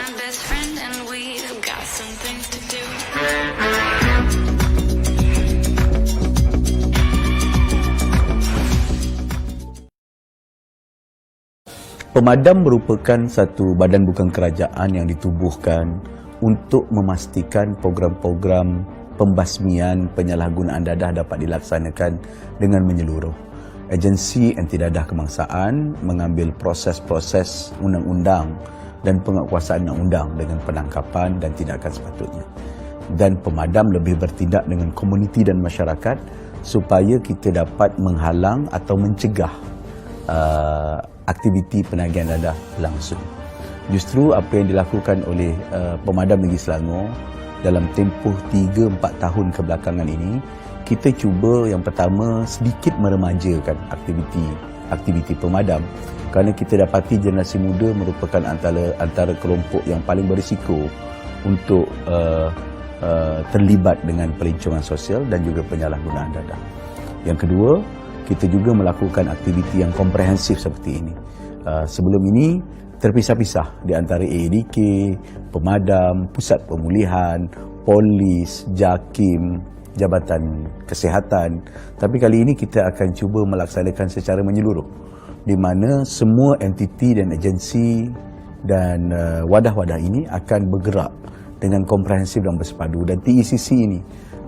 my best friend and we've got some things to do. Pemadam merupakan satu badan bukan kerajaan yang ditubuhkan untuk memastikan program-program pembasmian penyalahgunaan dadah dapat dilaksanakan dengan menyeluruh. Agensi anti dadah kebangsaan mengambil proses-proses undang-undang dan penguatkuasaan undang-undang dengan penangkapan dan tindakan sepatutnya. Dan pemadam lebih bertindak dengan komuniti dan masyarakat supaya kita dapat menghalang atau mencegah aktiviti penagihan dadah langsung. Justru apa yang dilakukan oleh Pemadam Negeri Selangor dalam tempoh 3-4 tahun kebelakangan ini, kita cuba yang pertama sedikit meremajakan aktiviti pemadam, kerana kita dapati generasi muda merupakan antara kelompok yang paling berisiko untuk terlibat dengan pelincongan sosial dan juga penyalahgunaan dadah. Yang kedua, kita juga melakukan aktiviti yang komprehensif seperti ini. Sebelum ini terpisah-pisah di antara AADK, pemadam, pusat pemulihan, polis, JAKIM, Jabatan Kesihatan. Tapi kali ini kita akan cuba melaksanakan secara menyeluruh, di mana semua entiti dan agensi dan wadah-wadah ini akan bergerak dengan komprehensif dan bersepadu. Dan TECC ini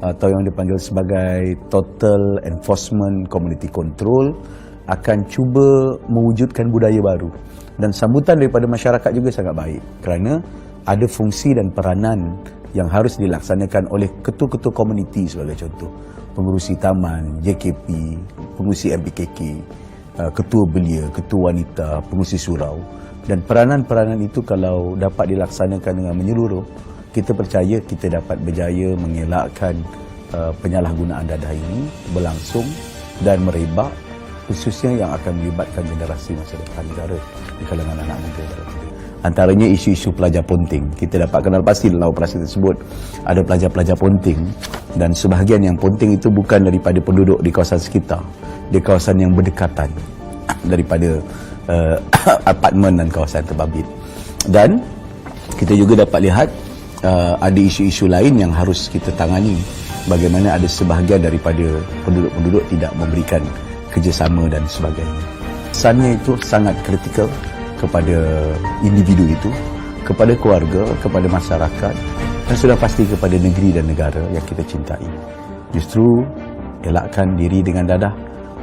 atau yang dipanggil sebagai Total Enforcement Community Control akan cuba mewujudkan budaya baru, dan sambutan daripada masyarakat juga sangat baik kerana ada fungsi dan peranan yang harus dilaksanakan oleh ketua-ketua komuniti sebagai contoh, pengurusi taman, JKP, pengurusi MPKK, ketua belia, ketua wanita, pengurusi surau. Dan peranan-peranan itu kalau dapat dilaksanakan dengan menyeluruh, kita percaya kita dapat berjaya mengelakkan penyalahgunaan dadah ini berlangsung dan merebak, khususnya yang akan melibatkan generasi masa depan negara di kalangan anak muda dalam negeri. Antaranya isu-isu pelajar ponting. Kita dapat kenal pasti dalam operasi tersebut ada pelajar-pelajar ponting, dan sebahagian yang ponting itu bukan daripada penduduk di kawasan sekitar, di kawasan yang berdekatan daripada apartmen dan kawasan terbabit. Dan kita juga dapat lihat ada isu-isu lain yang harus kita tangani, bagaimana ada sebahagian daripada penduduk-penduduk tidak memberikan kerjasama dan sebagainya. Pesannya itu sangat kritikal kepada individu itu, kepada keluarga, kepada masyarakat, dan sudah pasti kepada negeri dan negara yang kita cintai. Justru elakkan diri dengan dadah,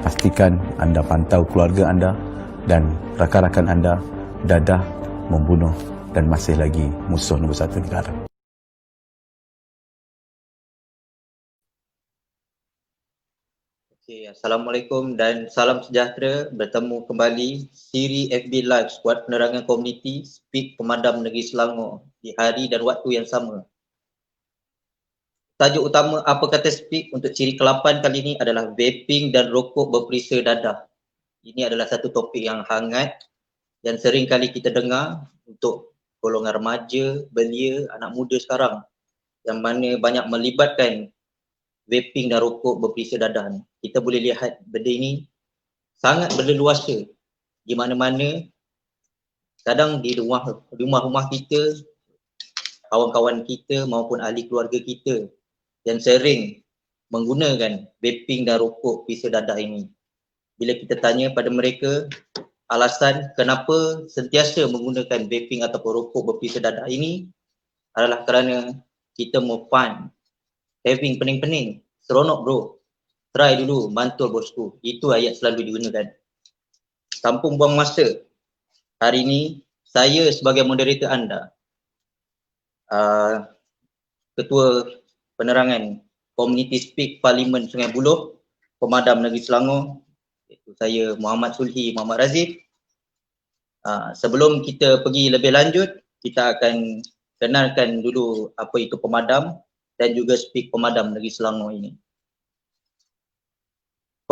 pastikan anda pantau keluarga anda dan rakan-rakan anda. Dadah membunuh dan masih lagi musuh nombor satu negara. Assalamualaikum dan salam sejahtera. Bertemu kembali siri FB Live Skuad Penerangan Komuniti Speak Pemadam Negeri Selangor di hari dan waktu yang sama. Tajuk utama Apa Kata Speak untuk ciri ke-8 kali ini adalah vaping dan rokok berperisa dadah. Ini adalah satu topik yang hangat dan sering kali kita dengar untuk golongan remaja, belia, anak muda sekarang, yang mana banyak melibatkan vaping dan rokok berperisa dadah. Kita boleh lihat benda ini sangat berleluasa di mana-mana. Kadang di rumah-rumah kita, kawan-kawan kita maupun ahli keluarga kita yang sering menggunakan vaping dan rokok perisa dadah ini. Bila kita tanya pada mereka alasan kenapa sentiasa menggunakan vaping ataupun rokok berperisa dadah ini, adalah kerana kita mau fun, having pening-pening, seronok bro, try dulu, mantul bosku. Itu ayat selalu digunakan. Kampung buang masa. Hari ini saya sebagai moderator anda, Ketua Penerangan Community Speak Parlimen Sungai Buloh, Pemadam Negeri Selangor, iaitu saya Muhammad Sulhi Muhammad Razif. Sebelum kita pergi lebih lanjut, kita akan kenalkan dulu apa itu pemadam dan juga Speak Pemadam Negeri Selangor ini.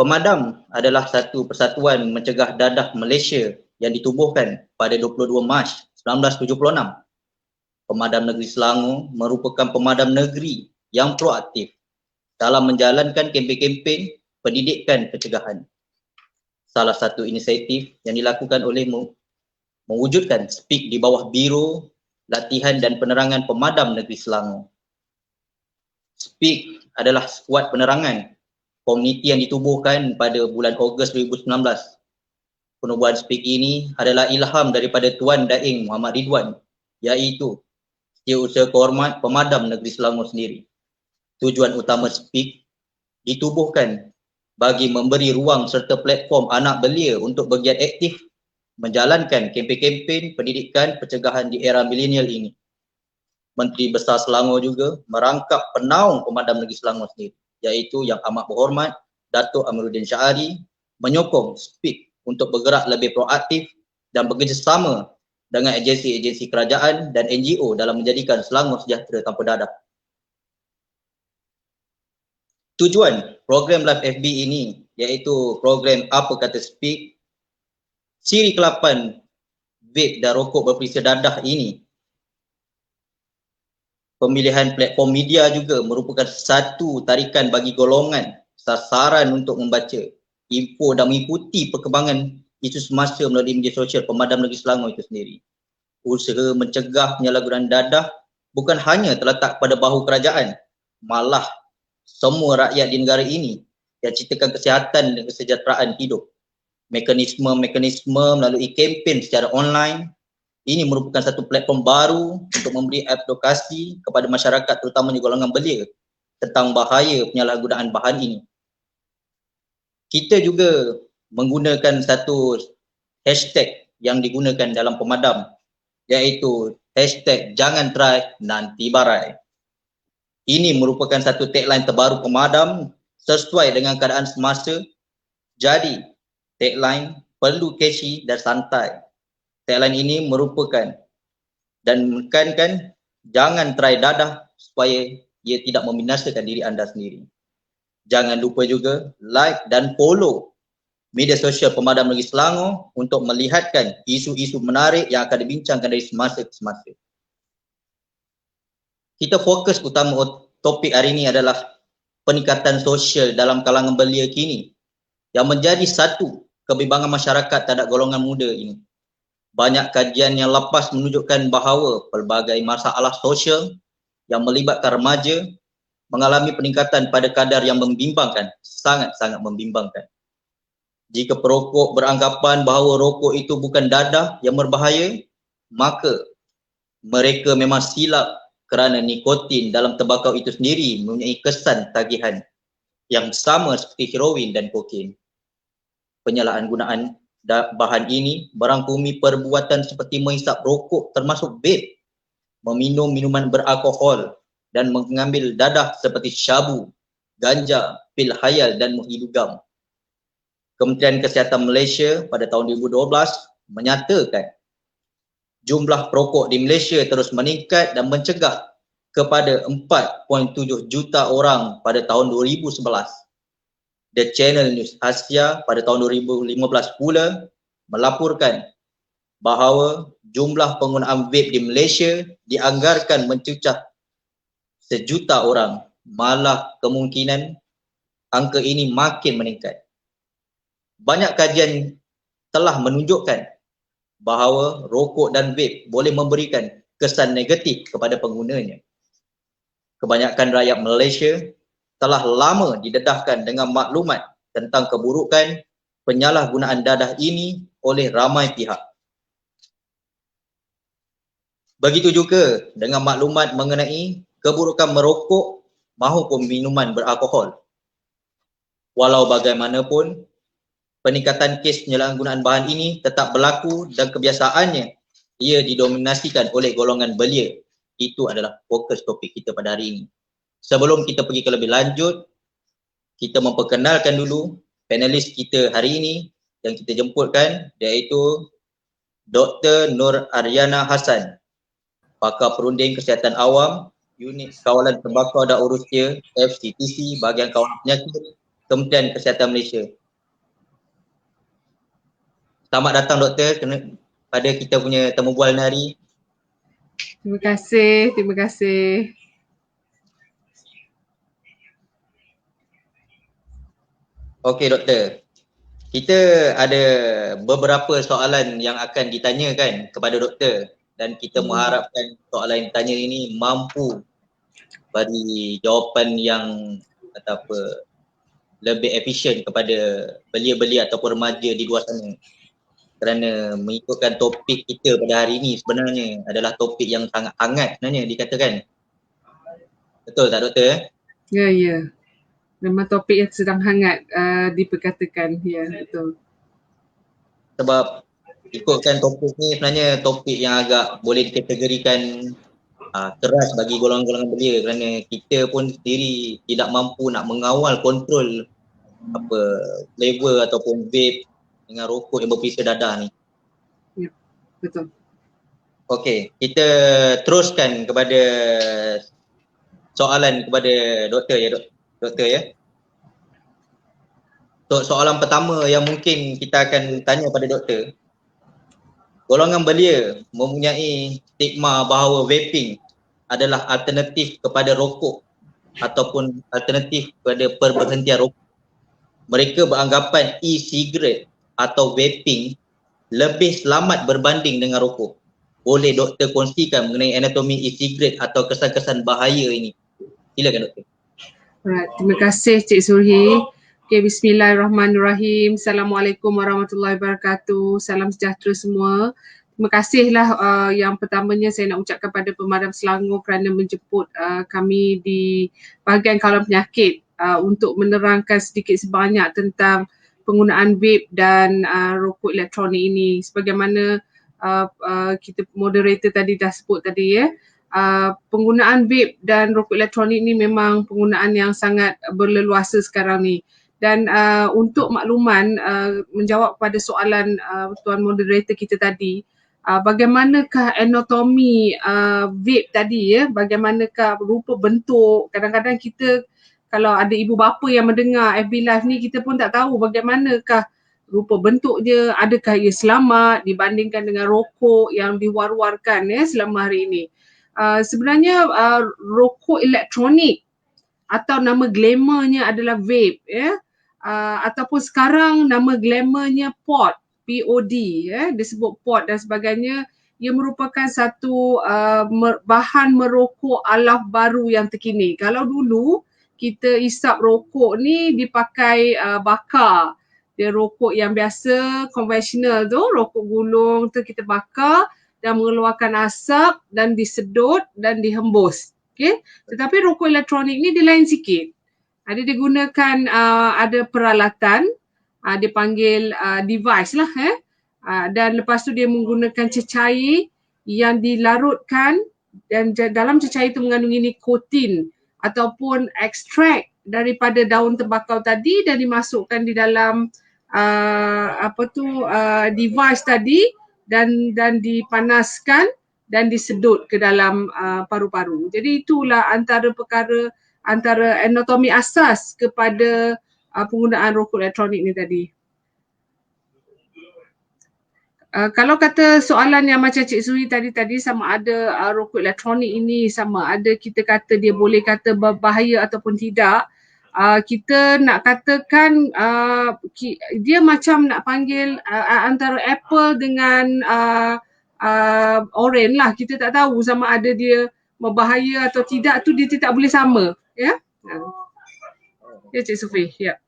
Pemadam adalah satu persatuan mencegah dadah Malaysia yang ditubuhkan pada 22 Mac 1976. Pemadam Negeri Selangor merupakan pemadam negeri yang proaktif dalam menjalankan kempen-kempen pendidikan pencegahan. Salah satu inisiatif yang dilakukan oleh mewujudkan Speak di bawah Biro latihan dan penerangan pemadam negeri Selangor. SPIK adalah skuad penerangan komuniti yang ditubuhkan pada bulan Ogos 2019. Penubuhan SPIK ini adalah ilham daripada Tuan Daeng Muhammad Ridwan, iaitu Setiausaha Kehormat Pemadam Negeri Selangor sendiri. Tujuan utama SPIK ditubuhkan bagi memberi ruang serta platform anak belia untuk bergiat aktif menjalankan kempen-kempen pendidikan pencegahan di era milenial ini. Menteri Besar Selangor juga merangkap penaung pemadam negeri Selangor sendiri, iaitu Yang Amat Berhormat Datuk Amiruddin Syahari, menyokong SPIK untuk bergerak lebih proaktif dan bekerjasama dengan agensi-agensi kerajaan dan NGO dalam menjadikan Selangor sejahtera tanpa dadah. Tujuan program Live FB ini iaitu program Apa Kata SPIK, siri ke-8 vape dan rokok berperisa dadah ini. Pemilihan platform media juga merupakan satu tarikan bagi golongan sasaran untuk membaca info dan mengikuti perkembangan isu semasa melalui media sosial pemadam negeri Selangor itu sendiri. Usaha mencegah penyalahgunaan dadah bukan hanya terletak pada bahu kerajaan, malah semua rakyat di negara ini yang ciptakan kesihatan dan kesejahteraan hidup. Mekanisme-mekanisme melalui kempen secara online ini merupakan satu platform baru untuk memberi advokasi kepada masyarakat terutamanya golongan belia tentang bahaya penyalahgunaan bahan ini. Kita juga menggunakan satu hashtag yang digunakan dalam pemadam, iaitu hashtag jangan try nanti barai. Ini merupakan satu tagline terbaru pemadam sesuai dengan keadaan semasa. Jadi tagline perlu catchy dan santai. Tagline ini merupakan dan menekankan jangan try dadah supaya ia tidak membinasakan diri anda sendiri. Jangan lupa juga like dan follow media sosial pemadam negeri Selangor untuk melihatkan isu-isu menarik yang akan dibincangkan dari semasa ke semasa. Kita fokus utama topik hari ini adalah peningkatan sosial dalam kalangan belia kini yang menjadi satu kebimbangan masyarakat terhadap golongan muda ini. Banyak kajian yang lepas menunjukkan bahawa pelbagai masalah sosial yang melibatkan remaja mengalami peningkatan pada kadar yang membimbangkan, sangat-sangat membimbangkan. Jika perokok beranggapan bahawa rokok itu bukan dadah yang berbahaya, maka mereka memang silap kerana nikotin dalam tembakau itu sendiri mempunyai kesan tagihan yang sama seperti heroin dan kokain. Penyalahgunaan bahan ini merangkumi perbuatan seperti menghisap rokok termasuk vape, meminum minuman beralkohol dan mengambil dadah seperti syabu, ganja, pil khayal dan muhidugam. Kementerian Kesihatan Malaysia pada tahun 2012 menyatakan jumlah perokok di Malaysia terus meningkat dan mencegah kepada 4.7 juta orang pada tahun 2011. The Channel News Asia pada tahun 2015 pula melaporkan bahawa jumlah penggunaan vape di Malaysia dianggarkan mencucah 1 juta orang, malah kemungkinan angka ini makin meningkat. Banyak kajian telah menunjukkan bahawa rokok dan vape boleh memberikan kesan negatif kepada penggunanya. Kebanyakan rakyat Malaysia telah lama didedahkan dengan maklumat tentang keburukan penyalahgunaan dadah ini oleh ramai pihak. Begitu juga dengan maklumat mengenai keburukan merokok maupun minuman beralkohol. Walau bagaimanapun, peningkatan kes penyalahgunaan bahan ini tetap berlaku dan kebiasaannya ia didominasikan oleh golongan belia. Itu adalah fokus topik kita pada hari ini. Sebelum kita pergi ke lebih lanjut, kita memperkenalkan dulu panelis kita hari ini yang kita jemputkan, iaitu Dr. Nur Aryana Hassan, Pakar Perunding Kesihatan Awam, Unit Kawalan Tembakau dan Urusia FCTC, Bahagian Kawalan Penyakit, Kementerian Kesihatan Malaysia. Selamat datang Doktor pada kita punya temu bual hari. Terima kasih, terima kasih. Okey Doktor, kita ada beberapa soalan yang akan ditanyakan kepada Doktor dan kita mengharapkan soalan yang ditanya ini mampu bagi jawapan yang kata apa, lebih efisien kepada belia-belia ataupun remaja di luar sana. Kerana mengikutkan topik kita pada hari ini sebenarnya adalah topik yang sangat hangat sebenarnya dikatakan. Betul tak doktor? Ya, ya. Memang topik yang sedang hangat diperkatakan. Ya, betul. Sebab ikutkan topik ni sebenarnya topik yang agak boleh dikategorikan keras bagi golongan-golongan belia, kerana kita pun sendiri tidak mampu nak mengawal kontrol apa flavor ataupun vape dengan rokok yang berperisa dadah ni. Ya, betul. Okey, kita teruskan kepada soalan kepada doktor ya, doktor ya. So, soalan pertama yang mungkin kita akan tanya pada doktor. Golongan belia mempunyai stigma bahawa vaping adalah alternatif kepada rokok ataupun alternatif kepada perberhentian rokok. Mereka beranggapan e-cigarette atau vaping lebih selamat berbanding dengan rokok. Boleh doktor kongsikan mengenai anatomi e-cigarette atau kesan-kesan bahaya ini? Silakan doktor. Alright, terima kasih Cik Surhi. Okay, bismillahirrahmanirrahim. Assalamualaikum warahmatullahi wabarakatuh. Salam sejahtera semua. Terima kasihlah yang pertamanya saya nak ucapkan pada Pemadam Selangor kerana menjemput kami di bahagian kawalan penyakit untuk menerangkan sedikit sebanyak tentang penggunaan vape dan rokok elektronik ini. Sebagaimana kita moderator tadi dah sebut tadi ya, penggunaan vape dan rokok elektronik ini memang penggunaan yang sangat berleluasa sekarang ni. Dan untuk makluman menjawab pada soalan tuan moderator kita tadi, bagaimanakah anatomi vape tadi ya, bagaimanakah rupa bentuk. Kadang-kadang kita kalau ada ibu bapa yang mendengar FB Live ni, kita pun tak tahu bagaimanakah rupa bentuk dia, adakah ia selamat dibandingkan dengan rokok yang diwar-warkan ya selama hari ini. Sebenarnya rokok elektronik atau nama glamournya adalah vape ya, ataupun sekarang nama glamournya pod, POD ya, disebut pod dan sebagainya. Ia merupakan satu bahan merokok alaf baru yang terkini. Kalau dulu kita isap rokok ni dipakai bakar. Dia rokok yang biasa, konvensional tu, rokok gulung tu kita bakar dan mengeluarkan asap dan disedut dan dihembus. Okay? Tetapi rokok elektronik ni dia lain sikit. Dia digunakan ada peralatan, dipanggil device lah dan lepas tu dia menggunakan cecair yang dilarutkan dan dalam cecair itu mengandungi nikotin ataupun ekstrak daripada daun tembakau tadi dan dimasukkan di dalam device tadi dan dipanaskan dan disedut ke dalam paru-paru. Jadi itulah antara perkara, antara anatomi asas kepada penggunaan rokok elektronik ni tadi. Kalau kata soalan yang macam Cik Suri tadi sama ada rokok elektronik ini sama ada kita kata dia boleh kata berbahaya ataupun tidak, kita nak katakan dia macam nak panggil antara apple dengan orange lah. Kita tak tahu sama ada dia berbahaya atau tidak, tu dia tidak boleh sama ya. Ya Cik Sufi, ya.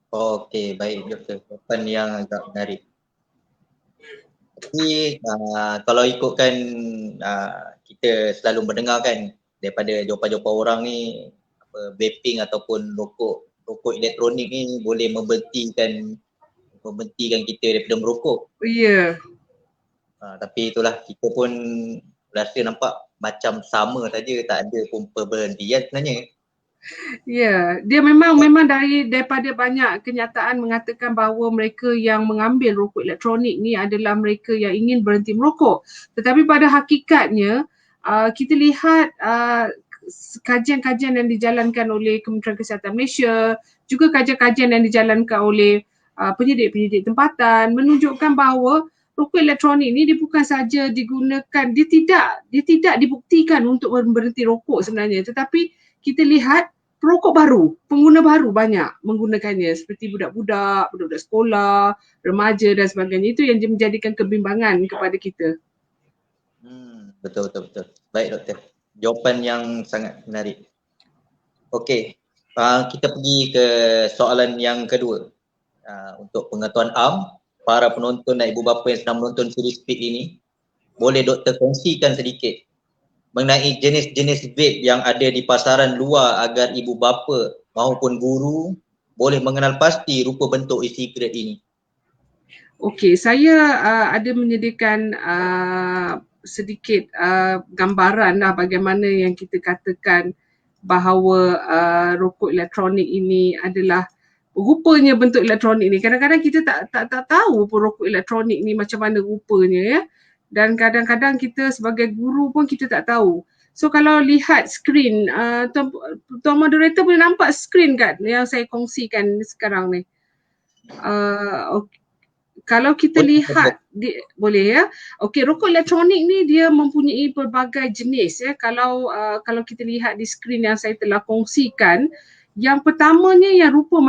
Okey, baik doktor. Jawapan yang agak menarik. Tapi kalau ikutkan kita selalu mendengar kan daripada jawapan-jawapan orang ni, vaping ataupun rokok elektronik ni boleh membentikan kita daripada merokok. Ya. Tapi itulah, kita pun rasa nampak macam sama saja, tak ada pun perberhentian sebenarnya. Ya, dia memang daripada banyak kenyataan mengatakan bahawa mereka yang mengambil rokok elektronik ni adalah mereka yang ingin berhenti merokok. Tetapi pada hakikatnya kita lihat kajian-kajian yang dijalankan oleh Kementerian Kesihatan Malaysia, juga kajian-kajian yang dijalankan oleh penyidik-penyidik tempatan menunjukkan bahawa rokok elektronik ni dia bukan saja digunakan, dia tidak dibuktikan untuk berhenti rokok sebenarnya, tetapi kita lihat perokok baru, pengguna baru banyak menggunakannya seperti budak-budak, budak-budak sekolah, remaja dan sebagainya. Itu yang menjadikan kebimbangan kepada kita. Betul. Baik doktor. Jawapan yang sangat menarik. Okey. Kita pergi ke soalan yang kedua. Untuk pengetahuan am, para penonton dan ibu bapa yang sedang menonton siri speak ini, boleh doktor kongsikan sedikit mengenai jenis-jenis vape yang ada di pasaran luar agar ibu bapa maupun guru boleh mengenal pasti rupa bentuk e-cigarette ini. Okey, saya ada menyediakan sedikit gambaran lah bagaimana yang kita katakan bahawa rokok elektronik ini adalah rupanya bentuk elektronik ni. Kadang-kadang kita tak tahu pun rokok elektronik ni macam mana rupanya ya. Dan kadang-kadang kita sebagai guru pun kita tak tahu. So kalau lihat skrin, Tuan Moderator boleh nampak skrin kan yang saya kongsikan sekarang ni. Okay. Kalau kita lihat, boleh ya. Okey, rokok elektronik ni dia mempunyai pelbagai jenis ya. Kalau kita lihat di skrin yang saya telah kongsikan, yang pertamanya yang rupa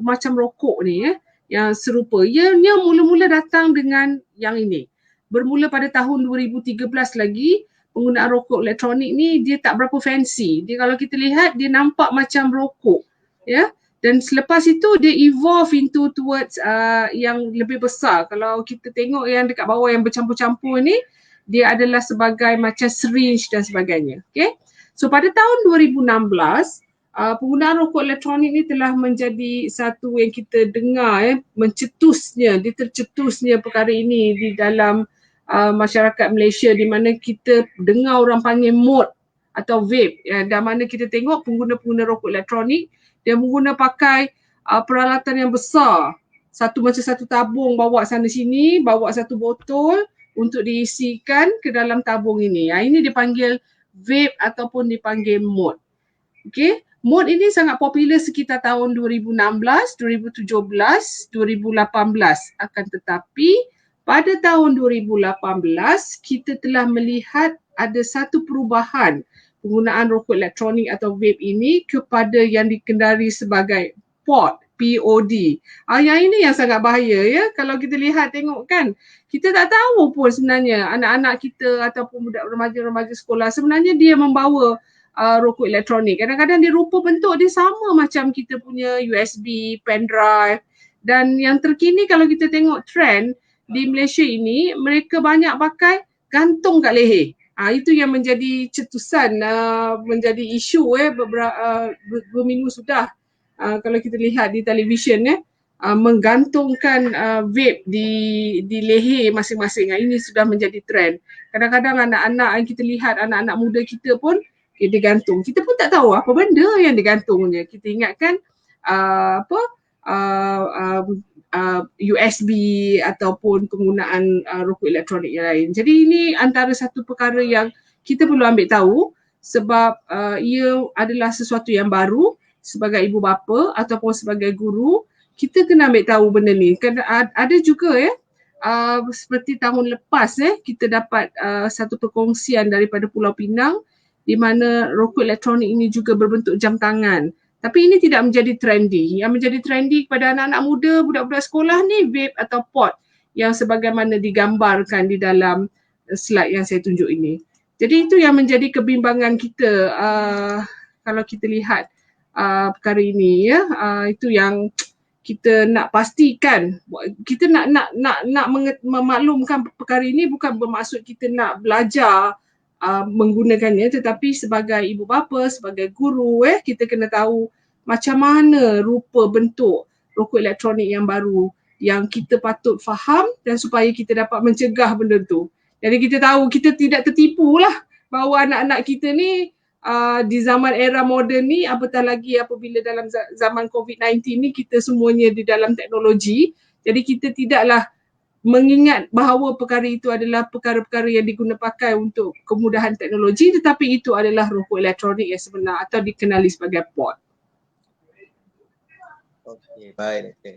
macam rokok ni ya, yang serupa. Ianya mula-mula datang dengan yang ini. Bermula pada tahun 2013 lagi, penggunaan rokok elektronik ni dia tak berapa fancy. Dia kalau kita lihat dia nampak macam rokok ya. Dan selepas itu dia evolve towards yang lebih besar. Kalau kita tengok yang dekat bawah yang bercampur-campur ni, dia adalah sebagai macam syringe dan sebagainya. Okay? So pada tahun 2016, penggunaan rokok elektronik ni telah menjadi satu yang kita dengar tercetusnya perkara ini di dalam masyarakat Malaysia, di mana kita dengar orang panggil mod atau vape. Dan mana kita tengok pengguna-pengguna rokok elektronik dia menggunakan pakai peralatan yang besar. Macam satu tabung bawa sana sini, bawa satu botol untuk diisikan ke dalam tabung ini. Ini dipanggil vape ataupun dipanggil mod. Okay. Mod ini sangat popular sekitar tahun 2016, 2017, 2018. Akan tetapi pada tahun 2018 kita telah melihat ada satu perubahan penggunaan rokok elektronik atau vape ini kepada yang dikendari sebagai POD. Yang ini yang sangat bahaya ya. Kalau kita lihat tengok kan, kita tak tahu pun sebenarnya anak-anak kita ataupun budak remaja-remaja sekolah sebenarnya dia membawa rokok elektronik. Kadang-kadang dia rupa bentuk dia sama macam kita punya USB, pen drive. Dan yang terkini kalau kita tengok trend di Malaysia ini, mereka banyak pakai gantung kat leher. Itu yang menjadi cetusan, menjadi isu beberapa minggu sudah. Kalau kita lihat di televisyen menggantungkan vape di leher masing-masing. Ini sudah menjadi trend. Kadang-kadang anak-anak yang kita lihat, anak-anak muda kita pun dia gantung. Kita pun tak tahu apa benda yang digantungnya. Kita ingatkan USB ataupun penggunaan rokok elektronik yang lain. Jadi ini antara satu perkara yang kita perlu ambil tahu sebab ia adalah sesuatu yang baru sebagai ibu bapa ataupun sebagai guru. Kita kena ambil tahu benda ni. Ada juga seperti tahun lepas kita dapat satu perkongsian daripada Pulau Pinang di mana rokok elektronik ini juga berbentuk jam tangan. Tapi ini tidak menjadi trendy. Yang menjadi trendy kepada anak-anak muda, budak-budak sekolah ni vape atau pod yang sebagaimana digambarkan di dalam slide yang saya tunjuk ini. Jadi itu yang menjadi kebimbangan kita kalau kita lihat perkara ini ya. Itu yang kita nak pastikan. Kita nak memaklumkan perkara ini bukan bermaksud kita nak belajar menggunakannya, tetapi sebagai ibu bapa, sebagai guru kita kena tahu macam mana rupa bentuk rokok elektronik yang baru yang kita patut faham dan supaya kita dapat mencegah benda tu. Jadi kita tahu kita tidak tertipu lah bahawa anak-anak kita ni di zaman era moden ni, apatah lagi apabila dalam zaman COVID-19 ni kita semuanya di dalam teknologi. Jadi kita tidaklah mengingat bahawa perkara itu adalah perkara-perkara yang diguna pakai untuk kemudahan teknologi, tetapi itu adalah rokok elektronik yang sebenar atau dikenali sebagai pod. Okey, baik doktor.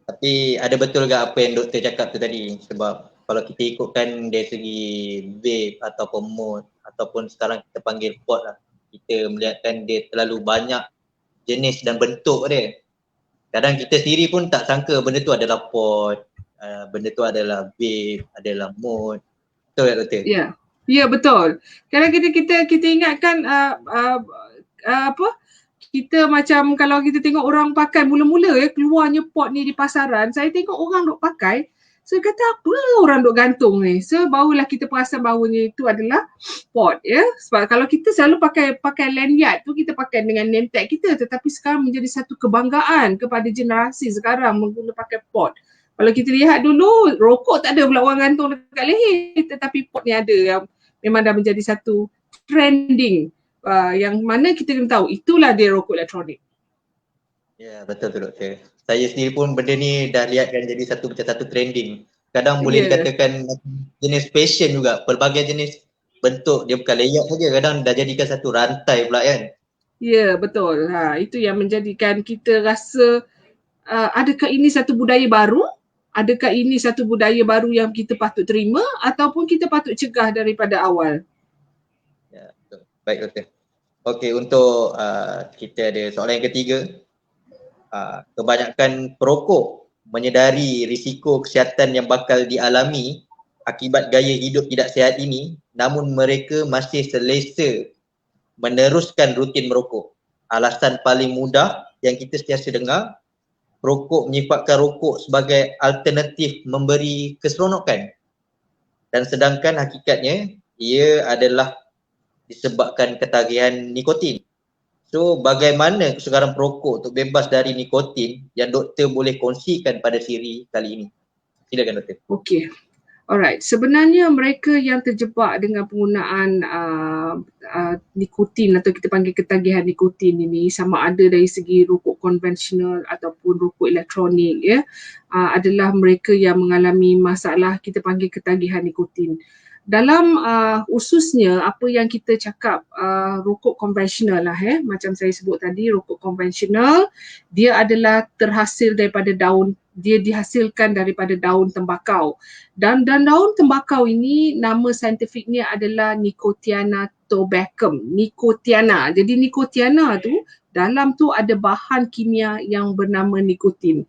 Tapi ada betul ke apa yang doktor cakap tu tadi? Sebab kalau kita ikutkan dari segi vape ataupun mod ataupun sekarang kita panggil pod lah. kita melihatkan dia terlalu banyak jenis dan bentuk dia. Kadang kita sendiri pun tak sangka benda tu adalah pot, benda tu adalah vape, adalah mode. Betul tak Doktor? Ya. Ya, betul. Kadang kita ingatkan apa? Kita macam kalau kita tengok orang pakai mula-mula keluarnya pot ni di pasaran, saya tengok orang duk pakai, saya kata apa orang duk gantung ni. So barulah kita perasan bahawanya itu adalah pot ya. Sebab kalau kita selalu pakai lanyard tu kita pakai dengan name tag kita, tetapi sekarang menjadi satu kebanggaan kepada generasi sekarang menggunakan pakai pot. Kalau kita lihat dulu rokok tak ada pula orang gantung dekat leher, tetapi pot ni ada yang memang dah menjadi satu trending. Yang mana kita kena tahu itulah dia rokok elektronik. Ya, betul tu Doktor. Saya sendiri pun benda ni dah lihat kan jadi macam satu trending. Kadang boleh dikatakan jenis fashion juga, pelbagai jenis bentuk, dia bukan layout saja, kadang dah jadikan satu rantai pula kan. Ya, betul. Itu yang menjadikan kita rasa adakah ini satu budaya baru? Adakah ini satu budaya baru yang kita patut terima ataupun kita patut cegah daripada awal? Ya, betul. Baik Doktor. Okey, untuk kita ada soalan yang ketiga. Kebanyakan perokok menyedari risiko kesihatan yang bakal dialami akibat gaya hidup tidak sihat ini, namun mereka masih selesa meneruskan rutin merokok. Alasan paling mudah yang kita sentiasa dengar, perokok menyifatkan rokok sebagai alternatif memberi keseronokan. Dan sedangkan hakikatnya ia adalah disebabkan ketagihan nikotin. So bagaimana kesukaran perokok untuk bebas dari nikotin yang doktor boleh kongsikan pada siri kali ini? Silakan Doktor. Okey. Alright. Sebenarnya mereka yang terjebak dengan penggunaan nikotin atau kita panggil ketagihan nikotin ini, sama ada dari segi rokok konvensional ataupun rokok elektronik ya, adalah mereka yang mengalami masalah kita panggil ketagihan nikotin. Dalam khususnya apa yang kita cakap rokok konvensional lah macam saya sebut tadi, rokok konvensional dia adalah terhasil daripada daun, dia dihasilkan daripada daun tembakau, dan daun tembakau ini nama saintifiknya adalah Nicotiana tobacum, Nicotiana. Jadi Nicotiana tu dalam tu ada bahan kimia yang bernama nikotin.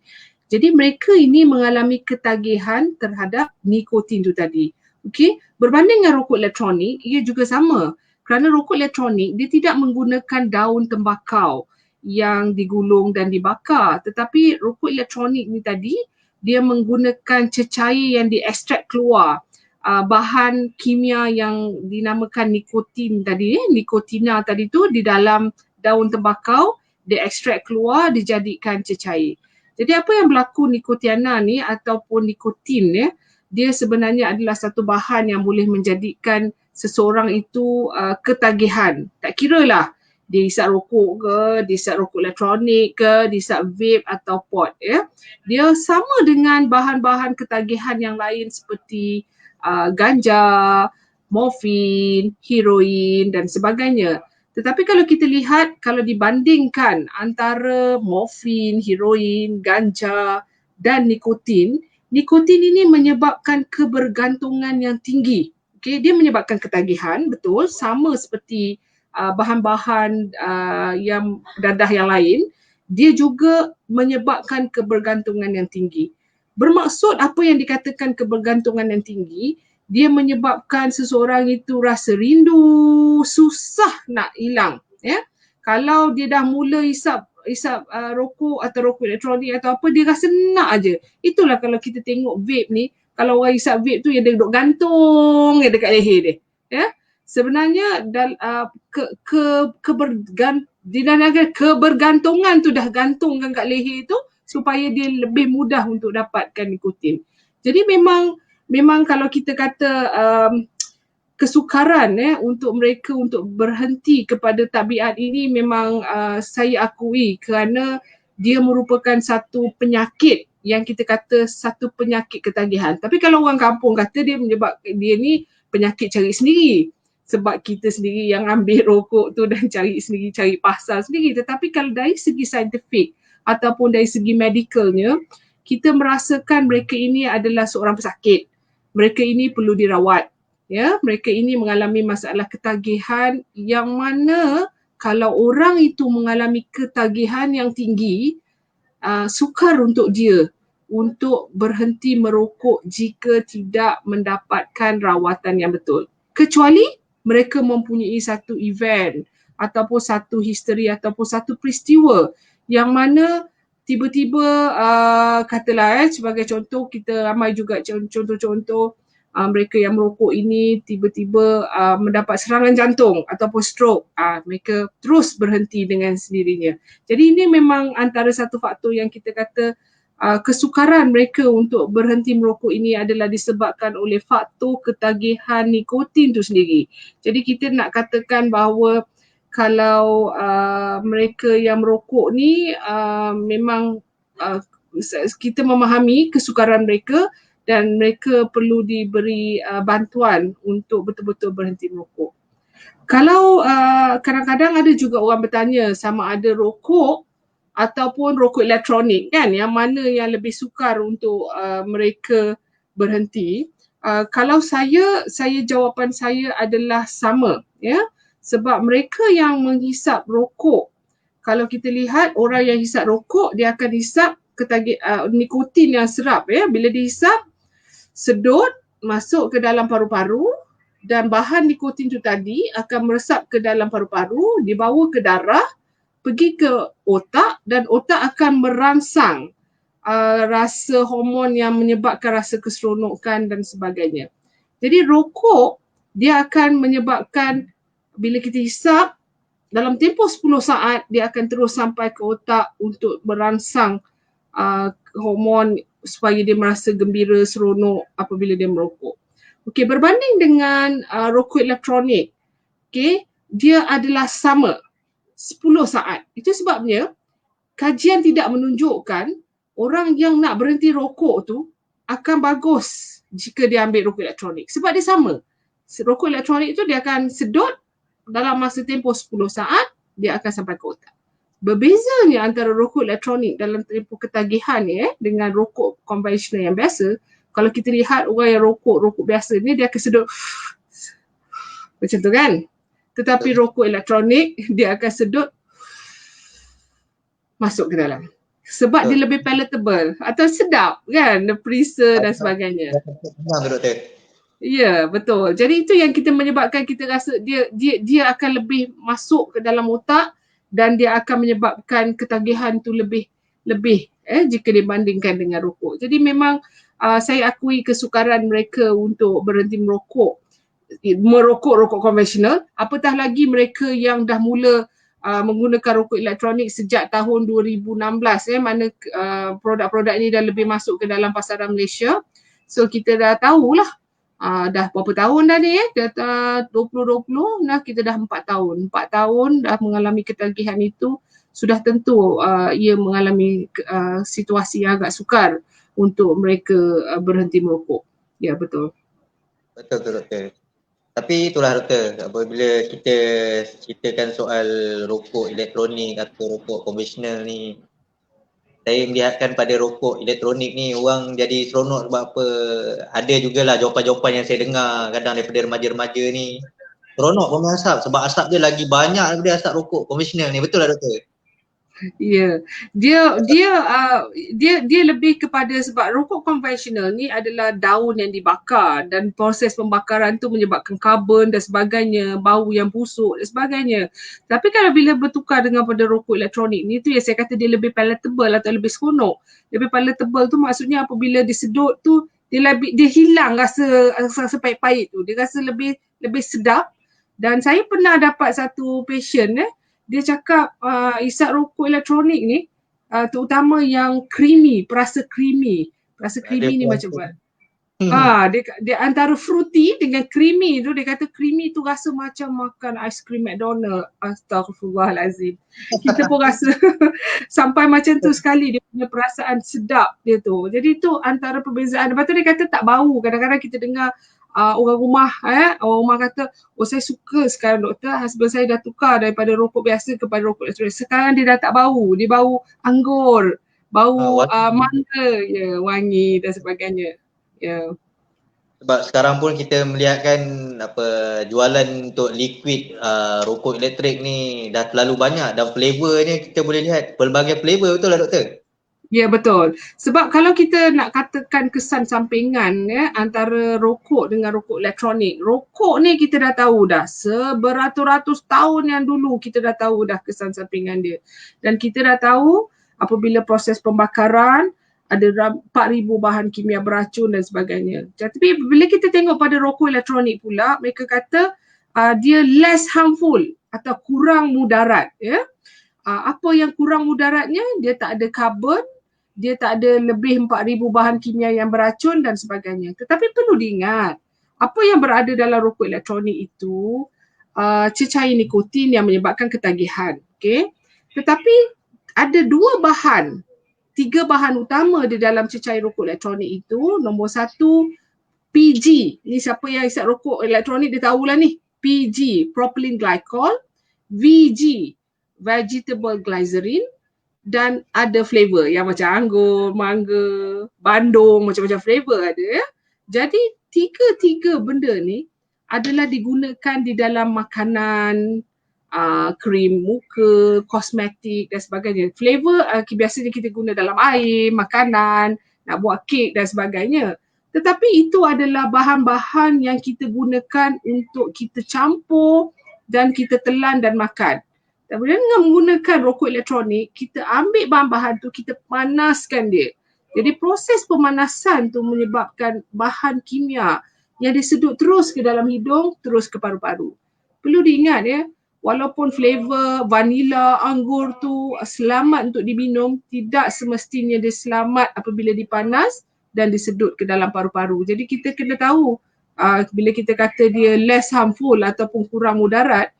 Jadi mereka ini mengalami ketagihan terhadap nikotin tu tadi. Okey, berbanding dengan rokok elektronik, ia juga sama. Kerana rokok elektronik, dia tidak menggunakan daun tembakau yang digulung dan dibakar. Tetapi rokok elektronik ni tadi, dia menggunakan cecair yang diekstrak keluar. Bahan kimia yang dinamakan nikotin tadi, nikotina tadi tu di dalam daun tembakau, diekstrak keluar, dijadikan cecair. Jadi apa yang berlaku nikotiana ni ataupun nikotin ya, dia sebenarnya adalah satu bahan yang boleh menjadikan seseorang itu ketagihan. Tak kira lah dia isap rokok ke, dia isap rokok elektronik ke, dia isap vape atau pot ya. Dia sama dengan bahan-bahan ketagihan yang lain seperti ganja, morfin, heroin dan sebagainya. Tetapi kalau kita lihat, kalau dibandingkan antara morfin, heroin, ganja dan nikotin, nikotin ini menyebabkan kebergantungan yang tinggi. Okay, dia menyebabkan ketagihan, betul, sama seperti bahan-bahan yang dadah yang lain. Dia juga menyebabkan kebergantungan yang tinggi. Bermaksud apa yang dikatakan kebergantungan yang tinggi, dia menyebabkan seseorang itu rasa rindu, susah nak hilang. Ya? Kalau dia dah mula isap rokok atau rokok elektronik atau apa, dia rasa nak aje. Itulah kalau kita tengok vape ni, kalau orang isap vape tu dia duduk gantung dekat leher dia. Ya? Sebenarnya kebergantungan tu dah gantungkan kat leher tu supaya dia lebih mudah untuk dapatkan nikotin. Jadi memang kalau kita kata kesukaran untuk mereka untuk berhenti kepada tabiat ini memang saya akui kerana dia merupakan satu penyakit yang kita kata satu penyakit ketagihan. Tapi kalau orang kampung kata dia ni penyakit cari sendiri. Sebab kita sendiri yang ambil rokok tu dan cari sendiri, cari pasal sendiri. Tetapi kalau dari segi saintifik ataupun dari segi medikalnya, kita merasakan mereka ini adalah seorang pesakit. Mereka ini perlu dirawat. Ya, mereka ini mengalami masalah ketagihan yang mana kalau orang itu mengalami ketagihan yang tinggi, sukar untuk dia untuk berhenti merokok jika tidak mendapatkan rawatan yang betul. Kecuali mereka mempunyai satu event ataupun satu history ataupun satu peristiwa yang mana tiba-tiba katalah sebagai contoh, kita ramai juga contoh-contoh mereka yang merokok ini tiba-tiba mendapat serangan jantung ataupun stroke, mereka terus berhenti dengan sendirinya. Jadi ini memang antara satu faktor yang kita kata kesukaran mereka untuk berhenti merokok ini adalah disebabkan oleh faktor ketagihan nikotin itu sendiri. Jadi kita nak katakan bahawa kalau mereka yang merokok ni memang kita memahami kesukaran mereka dan mereka perlu diberi bantuan untuk betul-betul berhenti merokok. Kalau kadang-kadang ada juga orang bertanya sama ada rokok ataupun rokok elektronik kan, yang mana yang lebih sukar untuk mereka berhenti. Kalau saya jawapan saya adalah sama, ya. Sebab mereka yang menghisap rokok, kalau kita lihat orang yang hisap rokok, dia akan hisap nikotin yang serap, ya. Bila dihisap, sedut masuk ke dalam paru-paru dan bahan nikotin itu tadi akan meresap ke dalam paru-paru, dibawa ke darah, pergi ke otak dan otak akan merangsang rasa hormon yang menyebabkan rasa keseronokan dan sebagainya. Jadi rokok dia akan menyebabkan bila kita hisap dalam tempoh 10 saat dia akan terus sampai ke otak untuk merangsang hormon supaya dia merasa gembira, seronok apabila dia merokok. Okey, berbanding dengan rokok elektronik, okey, dia adalah sama 10 saat. Itu sebabnya kajian tidak menunjukkan orang yang nak berhenti rokok tu akan bagus jika dia ambil rokok elektronik. Sebab dia sama. Rokok elektronik tu dia akan sedut dalam masa tempoh 10 saat, dia akan sampai ke otak. Berbezanya antara rokok elektronik dalam tempoh ketagihan ni dengan rokok konvensional yang biasa, kalau kita lihat orang yang rokok biasa ni dia akan sedut macam tu kan. Tetapi rokok elektronik dia akan sedut masuk ke dalam. Sebab dia lebih palatable atau sedap kan, perisa dan sebagainya. Senang doktor. Ya, betul. Jadi itu yang kita menyebabkan kita rasa dia akan lebih masuk ke dalam otak dan dia akan menyebabkan ketagihan tu lebih jika dibandingkan dengan rokok. Jadi memang saya akui kesukaran mereka untuk berhenti merokok rokok konvensional, apatah lagi mereka yang dah mula menggunakan rokok elektronik sejak tahun 2016, mana produk-produk ini dah lebih masuk ke dalam pasaran Malaysia. So kita dah tahulah dah berapa tahun dah ni, dah 2020, nah kita dah 4 tahun. 4 tahun dah mengalami ketagihan itu, sudah tentu ia mengalami situasi yang agak sukar untuk mereka berhenti merokok. Ya, betul. Betul doktor. Tapi itulah doktor, apabila kita ceritakan soal rokok elektronik atau rokok konvensional ni, saya melihatkan pada rokok elektronik ni orang jadi seronok sebab apa, ada jugalah jawapan-jawapan yang saya dengar kadang daripada remaja-remaja ni, seronok pun asap sebab asap dia lagi banyak daripada asap rokok konvensional ni, betul lah doktor? Ya, dia lebih kepada sebab rokok konvensional ni adalah daun yang dibakar dan proses pembakaran tu menyebabkan karbon dan sebagainya, bau yang busuk dan sebagainya. Tapi kalau bila bertukar dengan pada rokok elektronik ni, tu yang saya kata dia lebih palatable atau lebih seronok. Lebih palatable tu maksudnya apabila disedut tu dia hilang rasa pahit-pahit tu. Dia rasa lebih sedap. Dan saya pernah dapat satu patient dia cakap isap rokok elektronik ni terutama yang creamy, perasa creamy ni macam mana? Dia antara fruity dengan creamy tu, dia kata creamy tu rasa macam makan ice cream McDonald. Astaghfirullahalazim. Kita pun rasa sampai macam tu sekali dia punya perasaan sedap dia tu. Jadi tu antara perbezaan. Lepas tu dia kata tak bau. Kadang-kadang kita dengar orang rumah kata, oh saya suka sekarang doktor, husband saya dah tukar daripada rokok biasa kepada rokok elektronik. Sekarang dia dah tak bau, dia bau anggur, bau mangga, wangi dan sebagainya. Ya. Sebab sekarang pun kita melihatkan jualan untuk liquid rokok elektrik ni dah terlalu banyak dan flavornya kita boleh lihat pelbagai flavor, betul lah doktor? Ya, betul. Sebab kalau kita nak katakan kesan sampingan antara rokok dengan rokok elektronik, rokok ni kita dah tahu dah seberatus-ratus tahun yang dulu kita dah tahu dah kesan sampingan dia. Dan kita dah tahu apabila proses pembakaran ada 4,000 bahan kimia beracun dan sebagainya. Tapi bila kita tengok pada rokok elektronik pula, mereka kata dia less harmful atau kurang mudarat. Apa yang kurang mudaratnya? Dia tak ada karbon, dia tak ada lebih 4,000 bahan kimia yang beracun dan sebagainya. Tetapi perlu diingat, apa yang berada dalam rokok elektronik itu cecair nikotin yang menyebabkan ketagihan. Okay? Tetapi ada 3 bahan utama di dalam cecair rokok elektronik itu. Nombor 1, PG. Ni siapa yang isap rokok elektronik dia tahulah ni. PG, propylene glycol. VG, vegetable glycerin. Dan ada flavor yang macam anggur, mangga, bandung, macam-macam flavor ada. Jadi 3 benda ni adalah digunakan di dalam makanan, krim muka, kosmetik dan sebagainya. Flavor biasanya kita guna dalam air, makanan, nak buat kek dan sebagainya. Tetapi itu adalah bahan-bahan yang kita gunakan untuk kita campur dan kita telan dan makan. Kemudian dengan menggunakan rokok elektronik, kita ambil bahan-bahan tu, kita panaskan dia. Jadi proses pemanasan tu menyebabkan bahan kimia yang disedut terus ke dalam hidung, terus ke paru-paru. Perlu diingat walaupun flavor vanila, anggur tu selamat untuk diminum, tidak semestinya dia selamat apabila dipanas dan disedut ke dalam paru-paru. Jadi kita kena tahu bila kita kata dia less harmful ataupun kurang mudarat,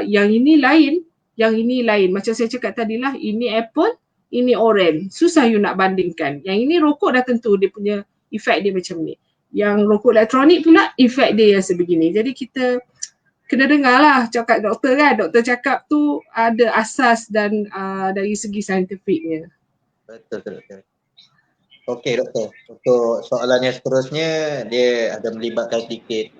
yang ini lain, yang ini lain. Macam saya cakap tadilah, ini apple, ini orange. Susah you nak bandingkan. Yang ini rokok dah tentu dia punya efek dia macam ni. Yang rokok elektronik pula efek dia yang sebegini. Jadi kita kena dengar lah cakap doktor kan. Doktor cakap tu ada asas dan dari segi saintifiknya. Betul. Okey doktor, untuk soalan yang seterusnya dia ada melibatkan sedikit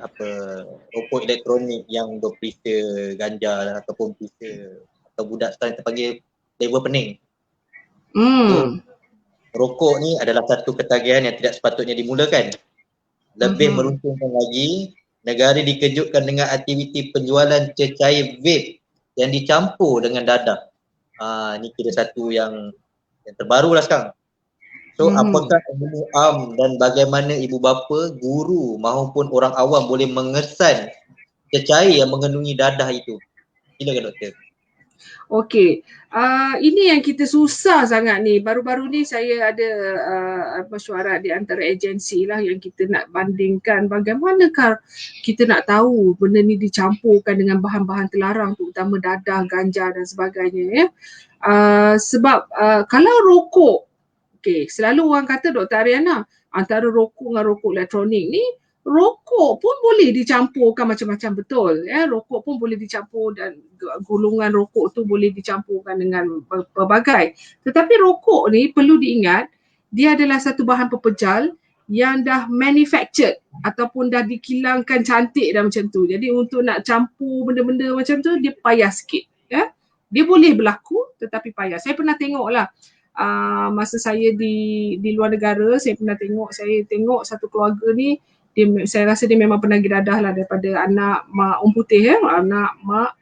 rokok elektronik yang berperisa ganja ataupun perisa atau budak sekarang kita panggil flavor pening. So, rokok ni adalah satu ketagihan yang tidak sepatutnya dimulakan. Lebih meruntungkan lagi, negara dikejutkan dengan aktiviti penjualan cecair vape yang dicampur dengan dadah. Ni kira satu yang terbaru lah sekarang. So apakah ilmu dan bagaimana ibu bapa, guru maupun orang awam boleh mengesan cecair yang mengandungi dadah itu? Silakan doktor. Okey, ini yang kita susah sangat ni. Baru-baru ni saya ada mesyuarat di antara agensi lah yang kita nak bandingkan bagaimanakah kita nak tahu benda ni dicampurkan dengan bahan-bahan terlarang, terutama dadah, ganja dan sebagainya. Sebab kalau rokok, selalu orang kata Dr. Ariana, antara rokok dengan rokok elektronik ni, rokok pun boleh dicampurkan macam-macam, betul. Rokok pun boleh dicampur dan golongan rokok tu boleh dicampurkan dengan pelbagai. Tetapi rokok ni perlu diingat, dia adalah satu bahan pepejal yang dah manufactured ataupun dah dikilangkan cantik dah macam tu. Jadi untuk nak campur benda-benda macam tu, dia payah sikit. Dia boleh berlaku tetapi payah. Saya pernah tengok lah. Masa saya di luar negara, saya tengok satu keluarga ni, saya rasa dia memang penagih dadah lah daripada anak mak orang putih, anak mak,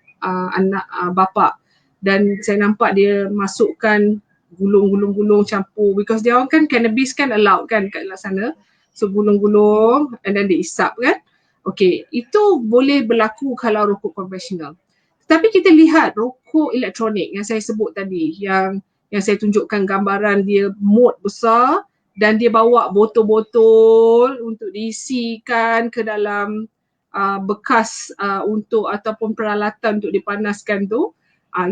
anak bapa. Dan saya nampak dia masukkan gulung-gulung campur, because dia orang kan cannabis kan allowed kan kat sana. So gulung-gulung and then diisap kan. Okey, itu boleh berlaku kalau rokok konvensional. Tapi kita lihat rokok elektronik yang saya sebut tadi, yang saya tunjukkan gambaran dia mod besar dan dia bawa botol-botol untuk diisikan ke dalam bekas untuk ataupun peralatan untuk dipanaskan tu.